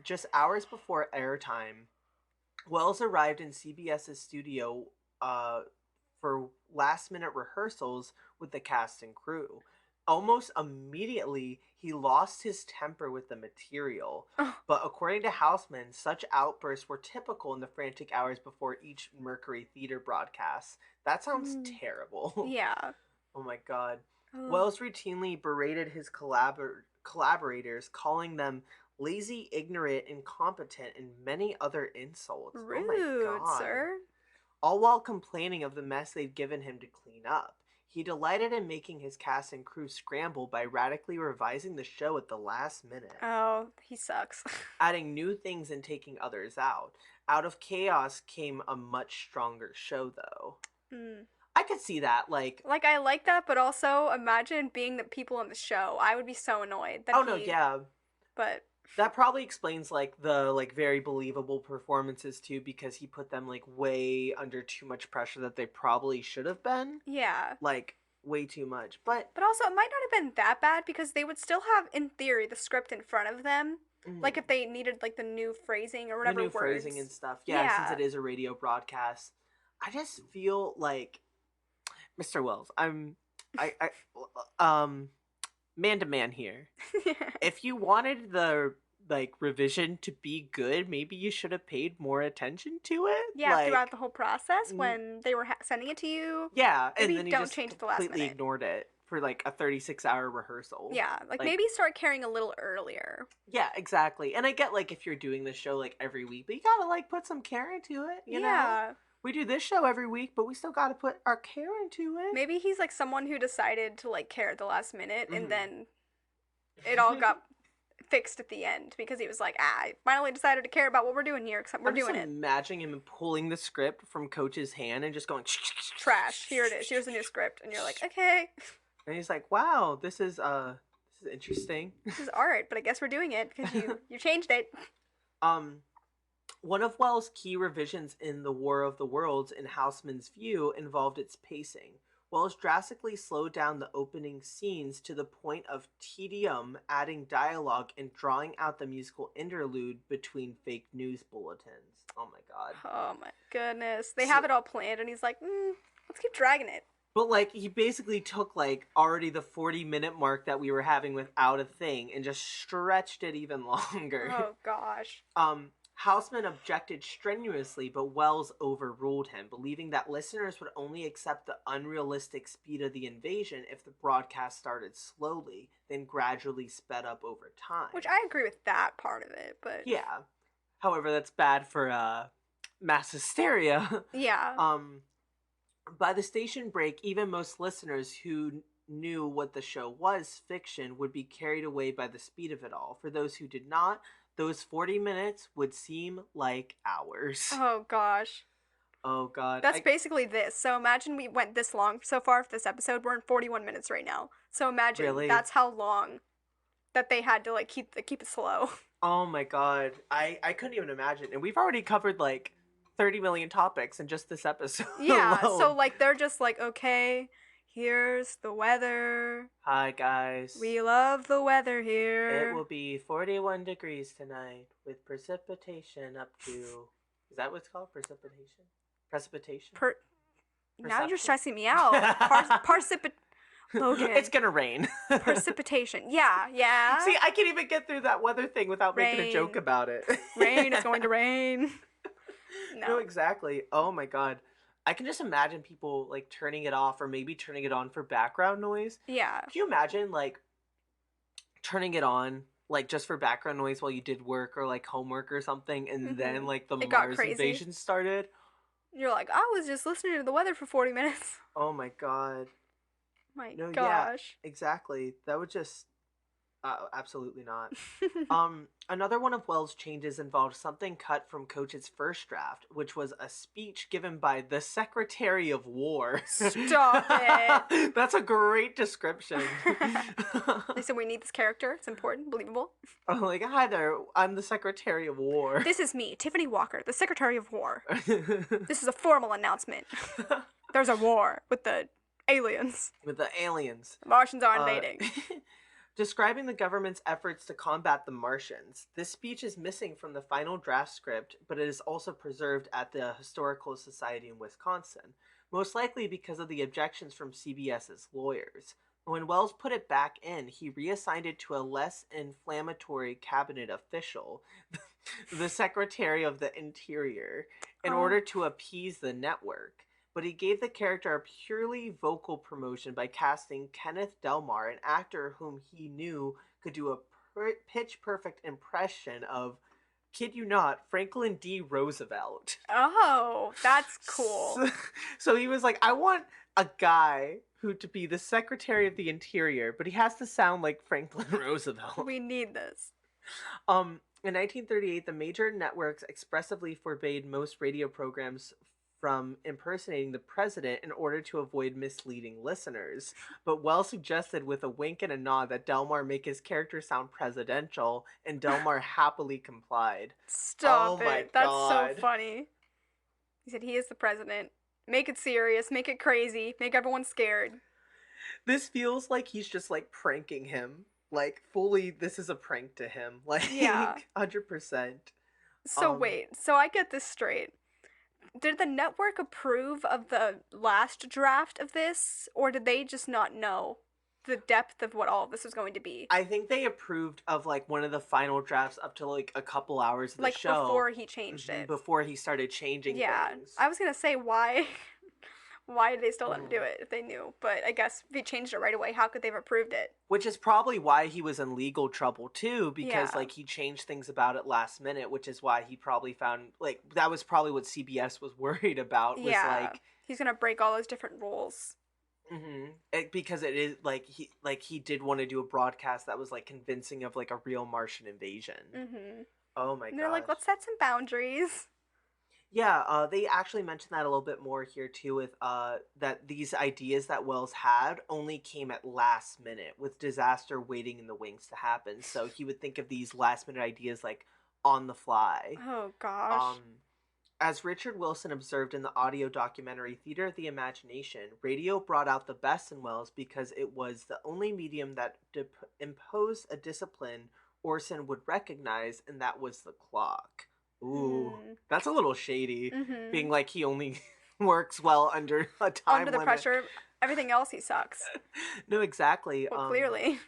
Just hours before airtime, Wells arrived in CBS's studio for last-minute rehearsals with the cast and crew. Almost immediately, he lost his temper with the material. But according to Houseman, such outbursts were typical in the frantic hours before each Mercury Theater broadcast. That sounds terrible. Yeah. Oh my god. Wells routinely berated his collaborators, calling them lazy, ignorant, incompetent, and many other insults. Rude, oh my god. Sir. All while complaining of the mess they've given him to clean up. He delighted in making his cast and crew scramble by radically revising the show at the last minute. Oh, he sucks. Adding new things and taking others out. Out of chaos came a much stronger show, though. I could see that, like I like that, but also imagine being the people in the show. I would be so annoyed. Yeah. But that probably explains like the like very believable performances too, because he put them like way under too much pressure that they probably should have been. Yeah. Like way too much. But also, it might not have been that bad because they would still have, in theory, the script in front of them. Like if they needed like the new phrasing or the whatever new words. phrasing and stuff. Yeah, since it is a radio broadcast. I just feel like Mr. Wells, man to man here. If you wanted the like revision to be good, maybe you should have paid more attention to it. Yeah, like, throughout the whole process when they were sending it to you. Yeah, maybe and then you don't just change it the last completely minute. ignored it for like a 36-hour rehearsal. Yeah, like maybe start caring a little earlier. Yeah, exactly. And I get like if you're doing this show like every week, but you gotta like put some care into it, you know? We do this show every week, but we still gotta put our care into it. Maybe he's like someone who decided to like care at the last minute and then it all got fixed at the end because he was like, I finally decided to care about what we're doing here because we're doing it. I'm imagining him pulling the script from Coach's hand and just going trash. Here it is. Here's the new script, and you're like, okay. And he's like, wow, this is interesting. This is art, but I guess we're doing it because you changed it. One of Wells' key revisions in The War of the Worlds, in Houseman's view, involved its pacing. Wells drastically slowed down the opening scenes to the point of tedium, adding dialogue and drawing out the musical interlude between fake news bulletins. Oh my god. Oh my goodness. They have it all planned, and he's like, let's keep dragging it. But, like, he basically took, like, already the 40-minute mark that we were having without a thing and just stretched it even longer. Oh, gosh. Houseman objected strenuously, but Wells overruled him, believing that listeners would only accept the unrealistic speed of the invasion if the broadcast started slowly, then gradually sped up over time. Which I agree with that part of it, but... Yeah. However, that's bad for, mass hysteria. Yeah. By the station break, even most listeners who knew what the show was fiction would be carried away by the speed of it all. For those who did not, those 40 minutes would seem like hours. Oh, gosh. Oh, God. That's basically this. So imagine we went this long so far for this episode. We're in 41 minutes right now. So imagine that's how long that they had to, like, keep it slow. Oh, my God. I couldn't even imagine. And we've already covered, like, 30 million topics in just this episode. Yeah, so, like, they're just like, okay, here's the weather. Hi, guys. We love the weather here. It will be 41 degrees tonight with precipitation up to... Is that what it's called? Precipitation? Precipitation? Now you're stressing me out. Logan. It's gonna rain. Precipitation. Yeah. See, I can't even get through that weather thing without making a joke about it. Rain, it's going to rain. No, exactly. Oh my god. I can just imagine people, like, turning it off or maybe turning it on for background noise. Yeah. Can you imagine, like, turning it on, like, just for background noise while you did work or, like, homework or something, and then, like, the Mars invasion started? You're like, I was just listening to the weather for 40 minutes. Oh my god. My gosh. Yeah, exactly. That would just... absolutely not. Another one of Wells' changes involved something cut from Coach's first draft, which was a speech given by the Secretary of War. Stop it. That's a great description. They said we need this character. It's important, believable. Like, hi there, I'm the Secretary of War. This is me, Tiffany Walker, the Secretary of War. This is a formal announcement. There's a war with the aliens. With the aliens. The Martians are invading. Describing the government's efforts to combat the Martians. This speech is missing from the final draft script, but it is also preserved at the Historical Society in Wisconsin, most likely because of the objections from CBS's lawyers. When Wells put it back in, he reassigned it to a less inflammatory cabinet official, the Secretary of the Interior, in order to appease the network. But he gave the character a purely vocal promotion by casting Kenneth Delmar, an actor whom he knew could do a pitch-perfect impression of, kid you not, Franklin D. Roosevelt. Oh, that's cool. So he was like, I want a guy who to be the Secretary of the Interior, but he has to sound like Franklin Roosevelt. We need this. In 1938, the major networks expressively forbade most radio programs from impersonating the president in order to avoid misleading listeners. But Wells suggested with a wink and a nod that Delmar make his character sound presidential, and Delmar happily complied. Stop it. That's so funny. He said he is the president. Make it serious, make it crazy, make everyone scared. This feels like he's just like pranking him. Like fully this is a prank to him. Like Yeah. 100%. So wait, so I get this straight. Did the network approve of the last draft of this, or did they just not know the depth of what all of this was going to be? I think they approved of like one of the final drafts up to like a couple hours of the Like show before he changed it. before he started changing Yeah. things. I was gonna say why why did they still let him do Mhm. it if they knew? But I guess if he changed it right away, how could they have approved it? Which is probably why he was in legal trouble too, because Yeah. like he changed things about it last minute, which is why he probably found like that was probably what CBS was worried about was Yeah. like He's gonna break all those different rules. because it is like he did want to do a broadcast that was like convincing of like a real Martian invasion. Mm-hmm. Oh my And they're like, gosh. let's set some boundaries. Yeah, they actually mentioned that a little bit more here too with that these ideas that Wells had only came at last minute with disaster waiting in the wings to happen. So he would think of these last minute ideas like on the fly. Oh gosh. Um as Richard Wilson observed in the audio documentary Theater of the Imagination, radio brought out the best in Wells because it was the only medium that imposed a discipline Orson would recognize, and that was the clock. Ooh, Hmm. that's a little shady, Mm-hmm. being like he only works well under a Under time the limit. pressure, everything else he sucks. No, exactly. Well, clearly.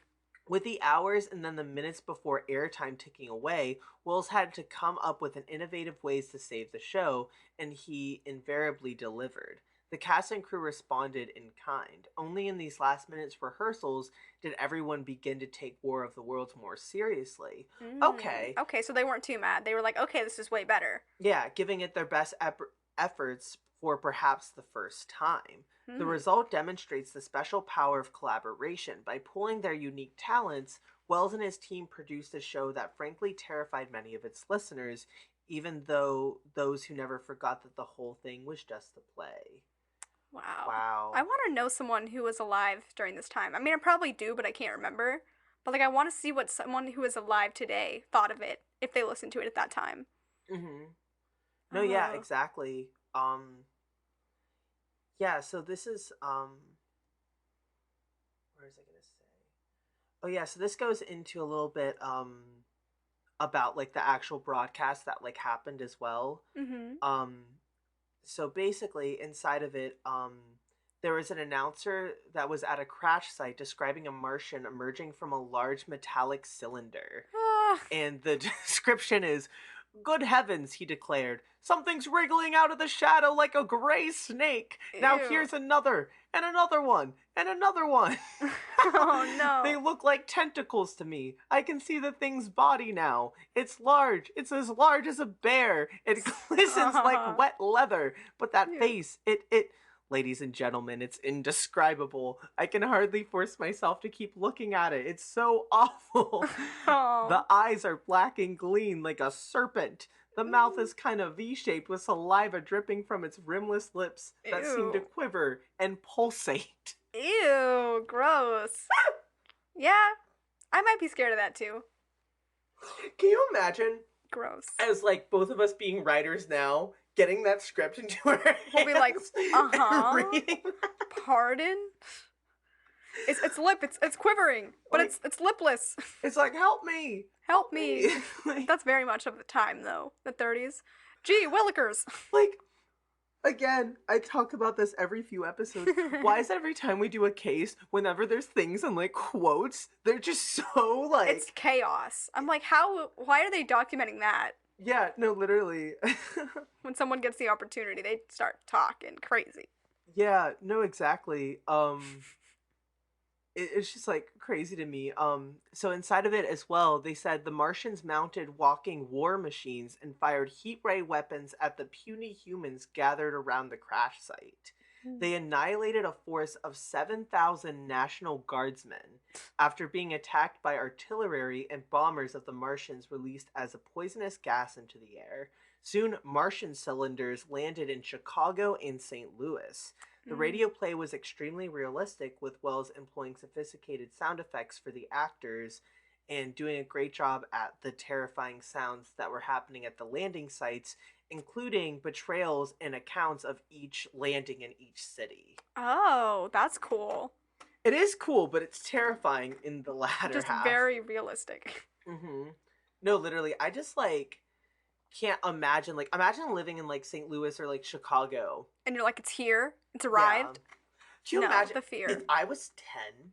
With the hours and then the minutes before airtime ticking away, Wills had to come up with an innovative ways to save the show, and he invariably delivered. The cast and crew responded in kind. Only in these last minutes rehearsals did everyone begin to take War of the Worlds more seriously. Mm. Okay, Okay, so they weren't too mad. They were like, okay, this is way better. yeah, giving it their best efforts for perhaps the first time. The Hmm. result demonstrates the special power of collaboration. By pooling their unique talents, Wells and his team produced a show that frankly terrified many of its listeners, even though those who never forgot that the whole thing was just a play. Wow. I Wow. want to know someone who was alive during this time. I mean, I probably do, but I can't remember. But like, I want to see what someone who is alive today thought of it if they listened to it at that time. Mhm. No, yeah, Uh, exactly. Yeah, so this is where is I going to say? Oh yeah, so this goes into a little bit about like the actual broadcast that like happened as well. mm-hmm. Um so basically inside of it there was an announcer that was at a crash site describing a Martian emerging from a large metallic cylinder. Ah, And the description is, "Good heavens," he declared. "Something's wriggling out of the shadow like a gray snake. Now ew. here's another, and another one, and another one." Oh "They no. look like tentacles to me. I can see the thing's body now. It's large. It's as large as a bear. It glistens like wet leather. But that Ew. face, it ladies and gentlemen, it's indescribable. I can hardly force myself to keep looking at it. It's so awful. The Oh. eyes are black and green like a serpent. The mouth is kind of V-shaped with saliva dripping from its rimless lips that seem to Ew. quiver and pulsate." Ew. Gross. Yeah, I might be scared of that too. Can you imagine Gross. as like both of us being writers now, getting that script into our We'll be like, hands and uh-huh. reading Pardon? It's lip. It's quivering, but like it's lipless. it's like help me, Help me. like, That's very much of the time though. The 30s. Gee, Willikers. like again, I talk about this every few episodes. Why is it every time we do a case, whenever there's things and like quotes, they're just so like It's chaos. I'm like, how? Why are they documenting that? yeah, no, literally. When someone gets the opportunity, they start talking crazy. Yeah, no, exactly. It's just like crazy to me. So inside of it as well, they said the Martians mounted walking war machines and fired heat ray weapons at the puny humans gathered around the crash site. They annihilated a force of 7,000 National Guardsmen after being attacked by artillery and bombers of the Martians released as a poisonous gas into the air. Soon, Martian cylinders landed in Chicago and St. Louis. The radio play was extremely realistic, with Wells employing sophisticated sound effects for the actors and doing a great job at the terrifying sounds that were happening at the landing sites, including betrayals and accounts of each landing in each city. Oh, that's cool. It is cool, but it's terrifying in the latter Just half. very realistic. Mm-hmm. No, literally, I just like can't imagine. Like, imagine living in like St. Louis or like Chicago. And you're like, it's here. It's Yeah. arrived. Can you No, imagine the if fear. I was 10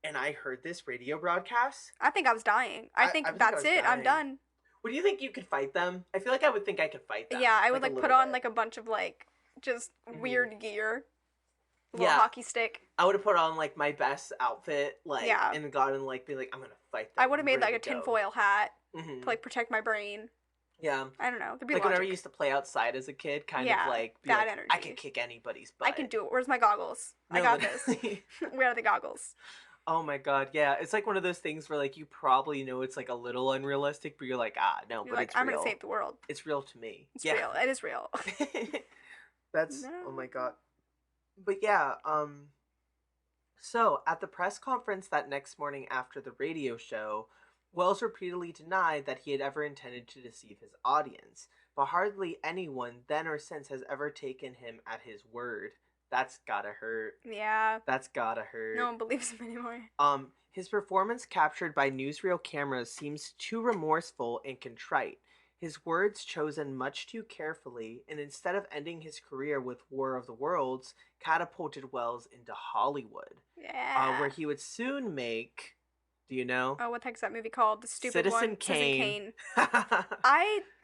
and I heard this radio broadcast? I think I was dying. I I think would think I that's was it. I'm dying. done. Would you think you could fight them? I feel like I would think I could fight them. Yeah, I would Like a like put little on bit. like a bunch of like just Hmm. weird gear. A little Yeah. hockey stick. I would have put on like my best outfit, like, Yeah. and gone and like be like, I'm gonna fight them. I would have I'm made ready like a to go. tinfoil hat Hmm. to like protect my brain. Yeah. I don't know. There'd be Like whenever logic. you used to play outside as a kid, kind of Yeah, like be that like, I energy. could kick anybody's butt. I can do it. Where's my goggles? I No, got this. literally. Where are the goggles? Oh my god, yeah. It's like one of those things where like you probably know it's like a little unrealistic, but you're like, no, You're but like, it's I'm real. gonna save the world. It's real to me. It's Yeah. real. It is real. That's No. oh my god. But yeah, so at the press conference that next morning after the radio show, Wells repeatedly denied that he had ever intended to deceive his audience, but hardly anyone then or since has ever taken him at his word. That's gotta hurt. Yeah. That's gotta hurt. No one believes him anymore. His performance captured by newsreel cameras seems too remorseful and contrite. His words chosen much too carefully, and instead of ending his career with War of the Worlds, catapulted Wells into Hollywood, Yeah. where he would soon make. Do you know? Oh, what the heck's that movie called? The stupid Citizen one. Kane.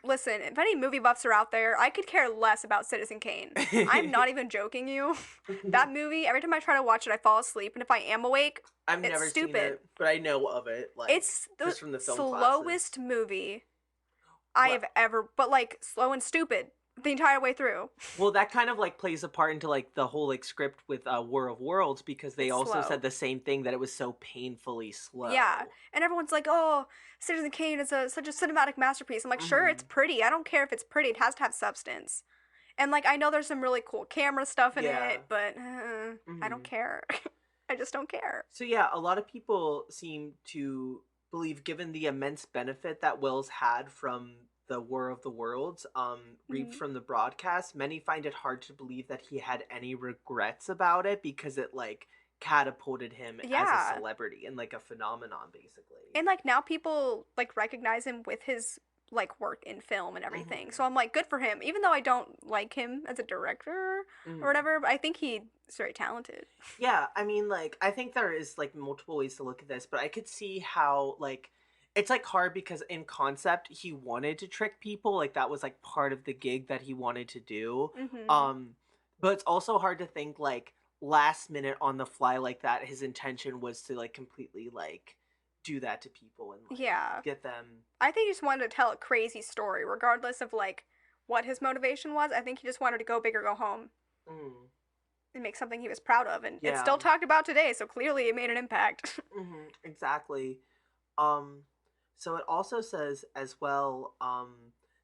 Listen, if any movie buffs are out there, I could care less about Citizen Kane. I'm not even joking you. That movie, every time I try to watch it, I fall asleep, and if I am awake, I've it's never stupid. seen it, but I know of it. Like It's the just from the film slowest classes. movie I have ever, but like slow and stupid the entire way through. Well, that kind of like plays a part into like the whole like script with War of Worlds because they It's also slow. said the same thing, that it was so painfully slow. Yeah, and everyone's like, "Oh, Citizen Kane is such a cinematic masterpiece." I'm like, sure, it's pretty. I don't care if it's pretty. It has to have substance. And like, I know there's some really cool camera stuff in Yeah. it, but I don't care. I just don't care. So yeah, a lot of people seem to believe, given the immense benefit that Wells had from the War of the Worlds, reaped from the broadcast, many find it hard to believe that he had any regrets about it because it like catapulted him as Yeah. a celebrity and like a phenomenon, basically. And like now people like recognize him with his like work in film and everything. So I'm like, good for him. Even though I don't like him as a director or whatever, but I think he's very talented. Yeah, I mean, like, I think there is like multiple ways to look at this, but I could see how like it's like hard because in concept he wanted to trick people, like that was like part of the gig that he wanted to do. But it's also hard to think like last minute on the fly like that his intention was to like completely like do that to people and like, Yeah. get them. I think he just wanted to tell a crazy story, regardless of like what his motivation was. I think he just wanted to go big or go home and make something he was proud of, and it's still talked about today. So clearly, it made an impact. Exactly. So it also says as well,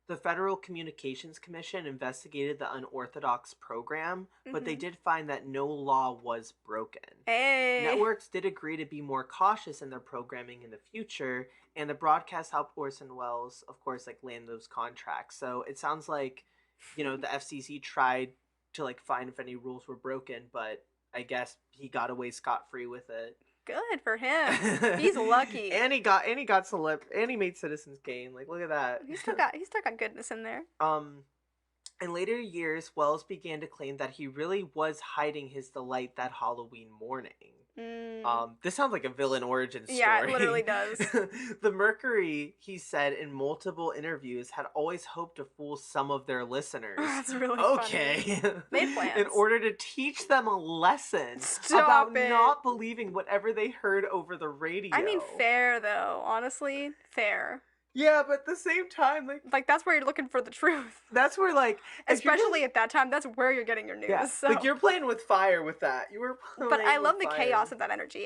the Federal Communications Commission investigated the unorthodox program, but they did find that no law was broken. Hey. Networks did agree to be more cautious in their programming in the future, and the broadcast helped Orson Welles, of course, like land those contracts. So it sounds like, the FCC tried to like find if any rules were broken, but I guess he got away scot-free with it. Good for him. He's lucky. and he made Citizens Kane. Like, look at that. He's still got goodness in there. In later years, Wells began to claim that he really was hiding his delight that Halloween morning. This sounds like a villain origin story. Yeah, it literally does. The Mercury, he said in multiple interviews, had always hoped to fool some of their listeners. That's really okay. funny. They planned. In order to teach them a lesson Stop about it. not believing whatever they heard over the radio. I mean, fair though. Honestly, fair. Yeah, but at the same time, like that's where you're looking for the truth. That's where like, especially at that time, that's where you're getting your news. Yeah, so. like you're playing with fire with that. You were. But I love the chaos of that energy.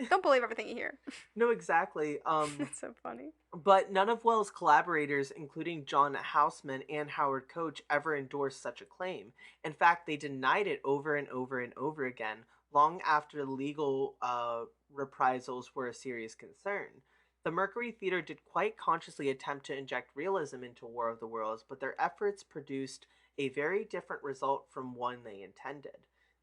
Don't believe everything you hear. No, exactly. That's so funny. But none of Wells' collaborators, including John Houseman and Howard Koch, ever endorsed such a claim. In fact, they denied it over and over and over again, long after legal reprisals were a serious concern. The Mercury Theater did quite consciously attempt to inject realism into War of the Worlds, but their efforts produced a very different result from one they intended.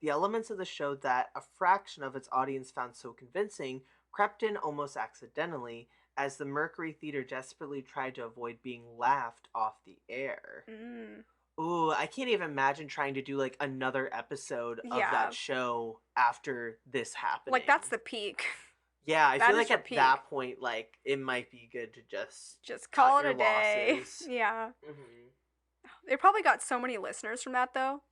The elements of the show that a fraction of its audience found so convincing crept in almost accidentally as the Mercury Theater desperately tried to avoid being laughed off the air. Mm. Ooh, I can't even imagine trying to do like another episode of that Yeah. show after this Like, happening. that's the peak. Yeah, I That feel is like your at peak. that point, like, it might be good to just Just cut call it your a day. losses. Yeah. Hmm. They probably got so many listeners from that, though.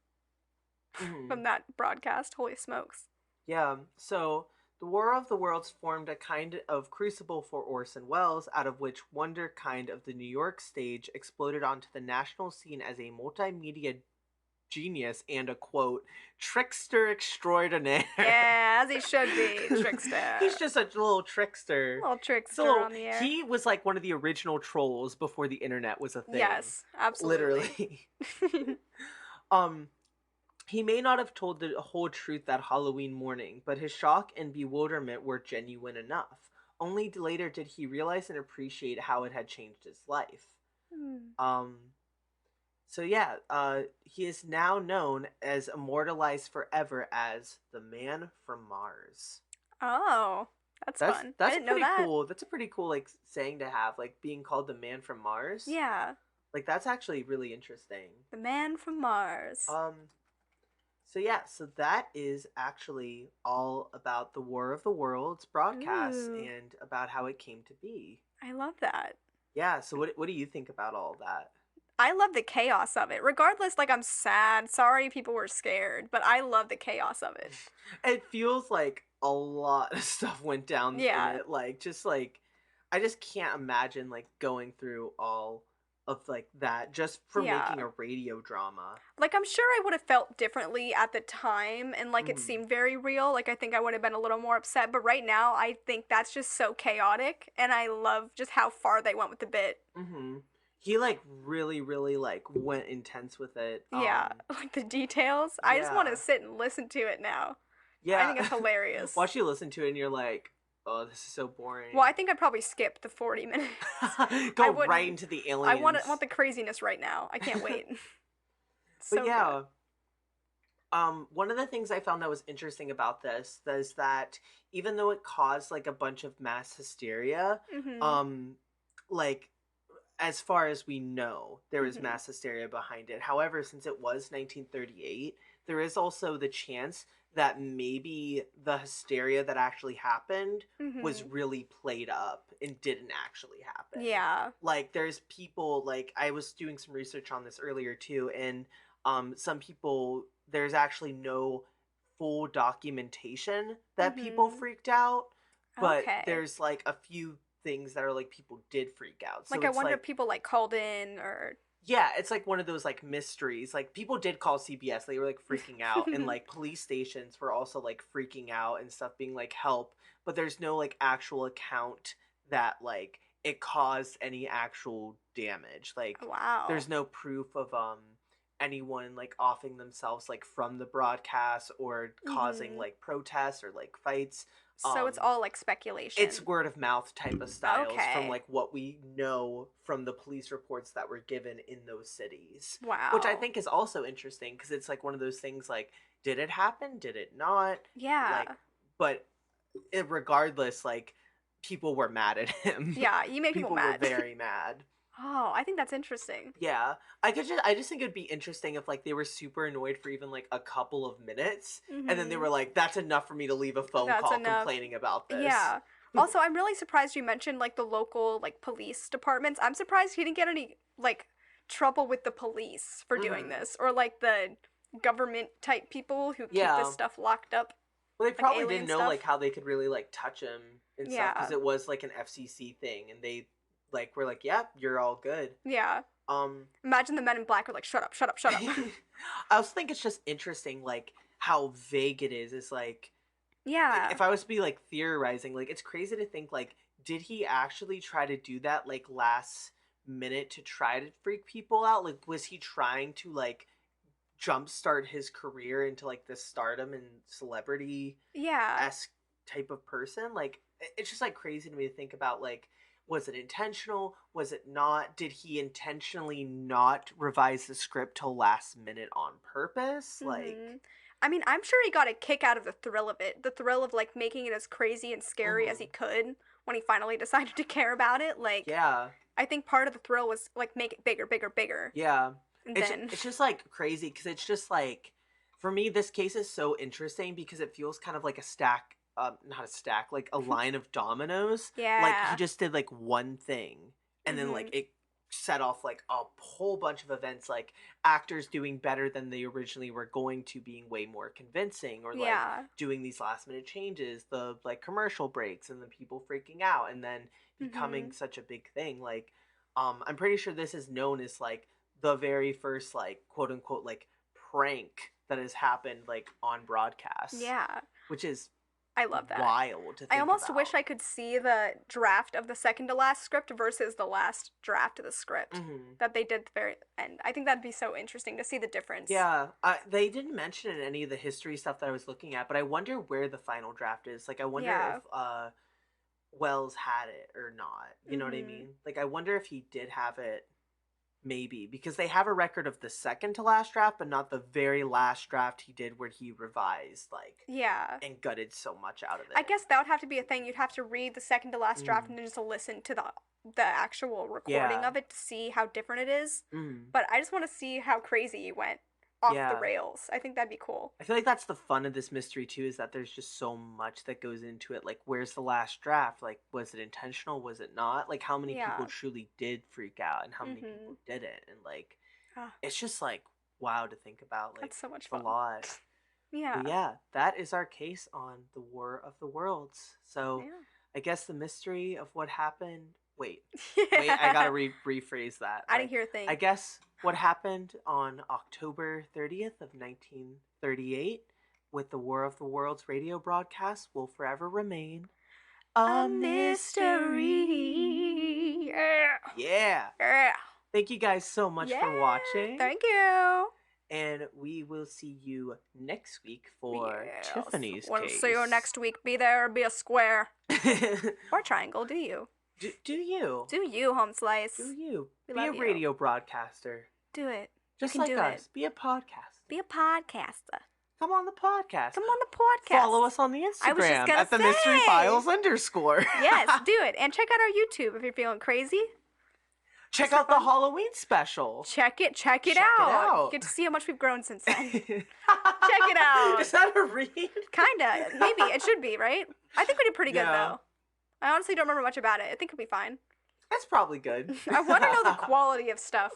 Hmm. From that broadcast. Holy smokes. Yeah, so the War of the Worlds formed a kind of crucible for Orson Welles, out of which Wonder Kind of the New York stage exploded onto the national scene as a multimedia genius and a quote, trickster extraordinaire. Yeah, as he should be. He's Trickster. just a little trickster. Little He's a trickster little, on the air. he was like one of the original trolls before the internet was a thing. Yes, absolutely. Literally. um he may not have told the whole truth that Halloween morning, but his shock and bewilderment were genuine enough. Only later did he realize and appreciate how it had changed his life. Hmm. Um, so yeah, he is now known as immortalized forever as the Man from Mars. Oh, that's fun. I That's a didn't know pretty that. cool. That's a pretty cool like saying to have, like being called the Man from Mars. Yeah, Like that's actually really interesting. the man from Mars. Um, So yeah, so that is actually all about the War of the Worlds broadcast Ooh, and about how it came to be. I love that. Yeah, so what do you think about all that? I love the chaos of it. Regardless, like, I'm sad. Sorry people were scared, but I love the chaos of it. It feels like a lot of stuff went down in Yeah. it. Like just like I just can't imagine like going through all of like that just for Yeah. making a radio drama. Like, I'm sure I would have felt differently at the time, and like it Mhm. seemed very real. Like, I think I would have been a little more upset, but right now, I think that's just so chaotic, and I love just how far they went with the bit. Mhm. He like really like went intense with it. Yeah. Like the details. I just want to Yeah. sit and listen to it now. I think Yeah. it's hilarious. Watch you listen to it and you're like, oh, this is so boring. Well, I think I'd probably skip the 40 minutes. I Go right wouldn't. into the I aliens. want the craziness right now. I can't wait. But So good. yeah, one of the things I found that was interesting about this is that even though it caused like a bunch of mass hysteria, Mhm. um, like as far as we know, there was Mhm. mass hysteria behind it. However, since it was 1938, there is also the chance that maybe the hysteria that actually happened was Mhm. really played up and didn't actually happen. Yeah. Like there's people like I was doing some research on this earlier too, and some people there's actually no full documentation that people Mhm. freaked out, but Okay. there's like a few things that are like people did freak out. So Like, I it's wonder if like people like called in or. yeah, it's like one of those like mysteries. Like people did call CBS, they were like freaking out, and like police stations were also like freaking out and stuff, being like help, but there's no like actual account that like it caused any actual damage. Like Wow. there's no proof of anyone like offing themselves like from the broadcast or causing Mhm. like protests or like fights. So it's all like It's speculation. word of mouth type of styles from Okay. like what we know from the police reports that were given in those cities, which I Wow. think is also interesting because it's like one of those things like did it happen, did it not, like, Yeah. but regardless, like people were mad at him. Yeah, you make people People were mad. very mad. Oh, I think that's interesting. Yeah, I just think it'd be interesting if like they were super annoyed for even like a couple of minutes, and then they were Mhm. like, "That's enough for me to leave a phone That's call enough. complaining about this." Yeah. Also, I'm really surprised you mentioned like the local like police departments. I'm surprised he didn't get any like trouble with the police for doing Hmm. this or like the government type people who keep this Yeah. stuff locked up, Well, they like probably didn't alien know like stuff. how they could really like touch him and stuff because Yeah. it was like an FCC thing, and they like were like, "Yep, you're all good." Yeah. Um, Imagine the men in black are like, shut up, shut up, shut up. I also think it's just interesting like how vague it is. It's like Yeah. if I was to be like theorizing, like it's crazy to think like did he actually try to do that like last minute to try to freak people out? Like was he trying to like jumpstart his career into like this stardom and celebrity Yeah. esque type of person. Like it's just like crazy to me to think about like was it intentional? Was it not? Did he intentionally not revise the script till last minute on purpose? Like Mhm. I mean, I'm sure he got a kick out of the thrill of it. The thrill of, like, making it as crazy and scary as he could when he finally decided to care about it. Like, Yeah. I think part of the thrill was, like, make it bigger, bigger, bigger. Yeah. And It's just, like, crazy because it's just, like, for me, this case is so interesting because it feels kind of like a stack, not a stack, like a line of dominoes. Like, he Yeah. just did, like, one thing, and then, like, it set off, like, a whole bunch of events, like, actors doing better than they originally were going to, being way more convincing, or, like, Yeah. doing these last-minute changes, the, like, commercial breaks, and the people freaking out, and then becoming such a big thing. Like, I'm pretty sure this is known as, like, the very first, like, quote-unquote, like, prank that has happened, like, on broadcast. Yeah. Which is I love that. wild to think I almost about. wish I could see the draft of the second to last script versus the last draft of the script that they did at the very end. I think that'd be so interesting to see the difference. Yeah, they didn't mention in any of the history stuff that I was looking at, but I wonder where the final draft is. Like, I wonder if Wells had it or not. You know what I mean? Like, I wonder if he did have it. Maybe, because they have a record of the second to last draft, but not the very last draft he did where he revised, like, and gutted so much out of it. I guess that would have to be a thing. You'd have to read the second to last draft and then just listen to the actual recording of it to see how different it is. But I just want to see how crazy he went off the rails. I think that'd be cool. I feel like that's the fun of this mystery too, is that there's just so much that goes into it. Like, where's the last draft? Like, was it intentional? Was it not? Like, how many people truly did freak out, and how many people didn't? And, like, it's just, like, wow to think about. Like, that's so much fun. A lot. Yeah. But yeah, that is our case on the War of the Worlds. So I guess the mystery of what happened. Wait, I gotta rephrase that. I didn't hear a thing. I guess what happened on October 30th of 1938 with the War of the Worlds radio broadcast will forever remain a mystery. Yeah. Thank you guys so much for watching. Thank you. And we will see you next week for Tiffany's We'll case. see you next week. Be there or be a square. Or a triangle. Do you? Do you? Do you, Home Slice? Do you? We be a love you. radio broadcaster. Do it. Just you can like do us. It. Be a podcaster. Be a podcaster. Come on the podcast. Come on the podcast. Follow us on the Instagram I was just gonna at the Mystery Files _. Yes, do it. And check out our YouTube if you're feeling crazy. Check out the Halloween special. Check it out. You get to see how much we've grown since then. Check it out. Is that a read? Kinda. Maybe. It should be, right? I think we did pretty good, though. I honestly don't remember much about it. I think it'll be fine. That's probably good. I want to know the quality of stuff.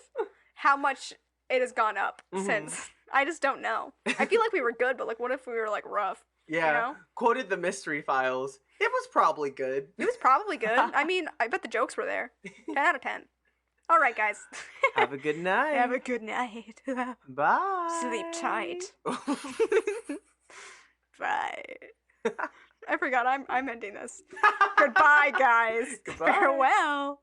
How much it has gone up since. I just don't know. I feel like we were good, but, like, what if we were, like, rough? Yeah. You know? Quoted the Mystery Files. It was probably good. It was probably good. I mean, I bet the jokes were there. 10 out of 10. All right, guys. Have a good night. Have a good night. Bye. Sleep tight. Bye. I forgot I'm ending this. Goodbye, guys. Goodbye. Farewell.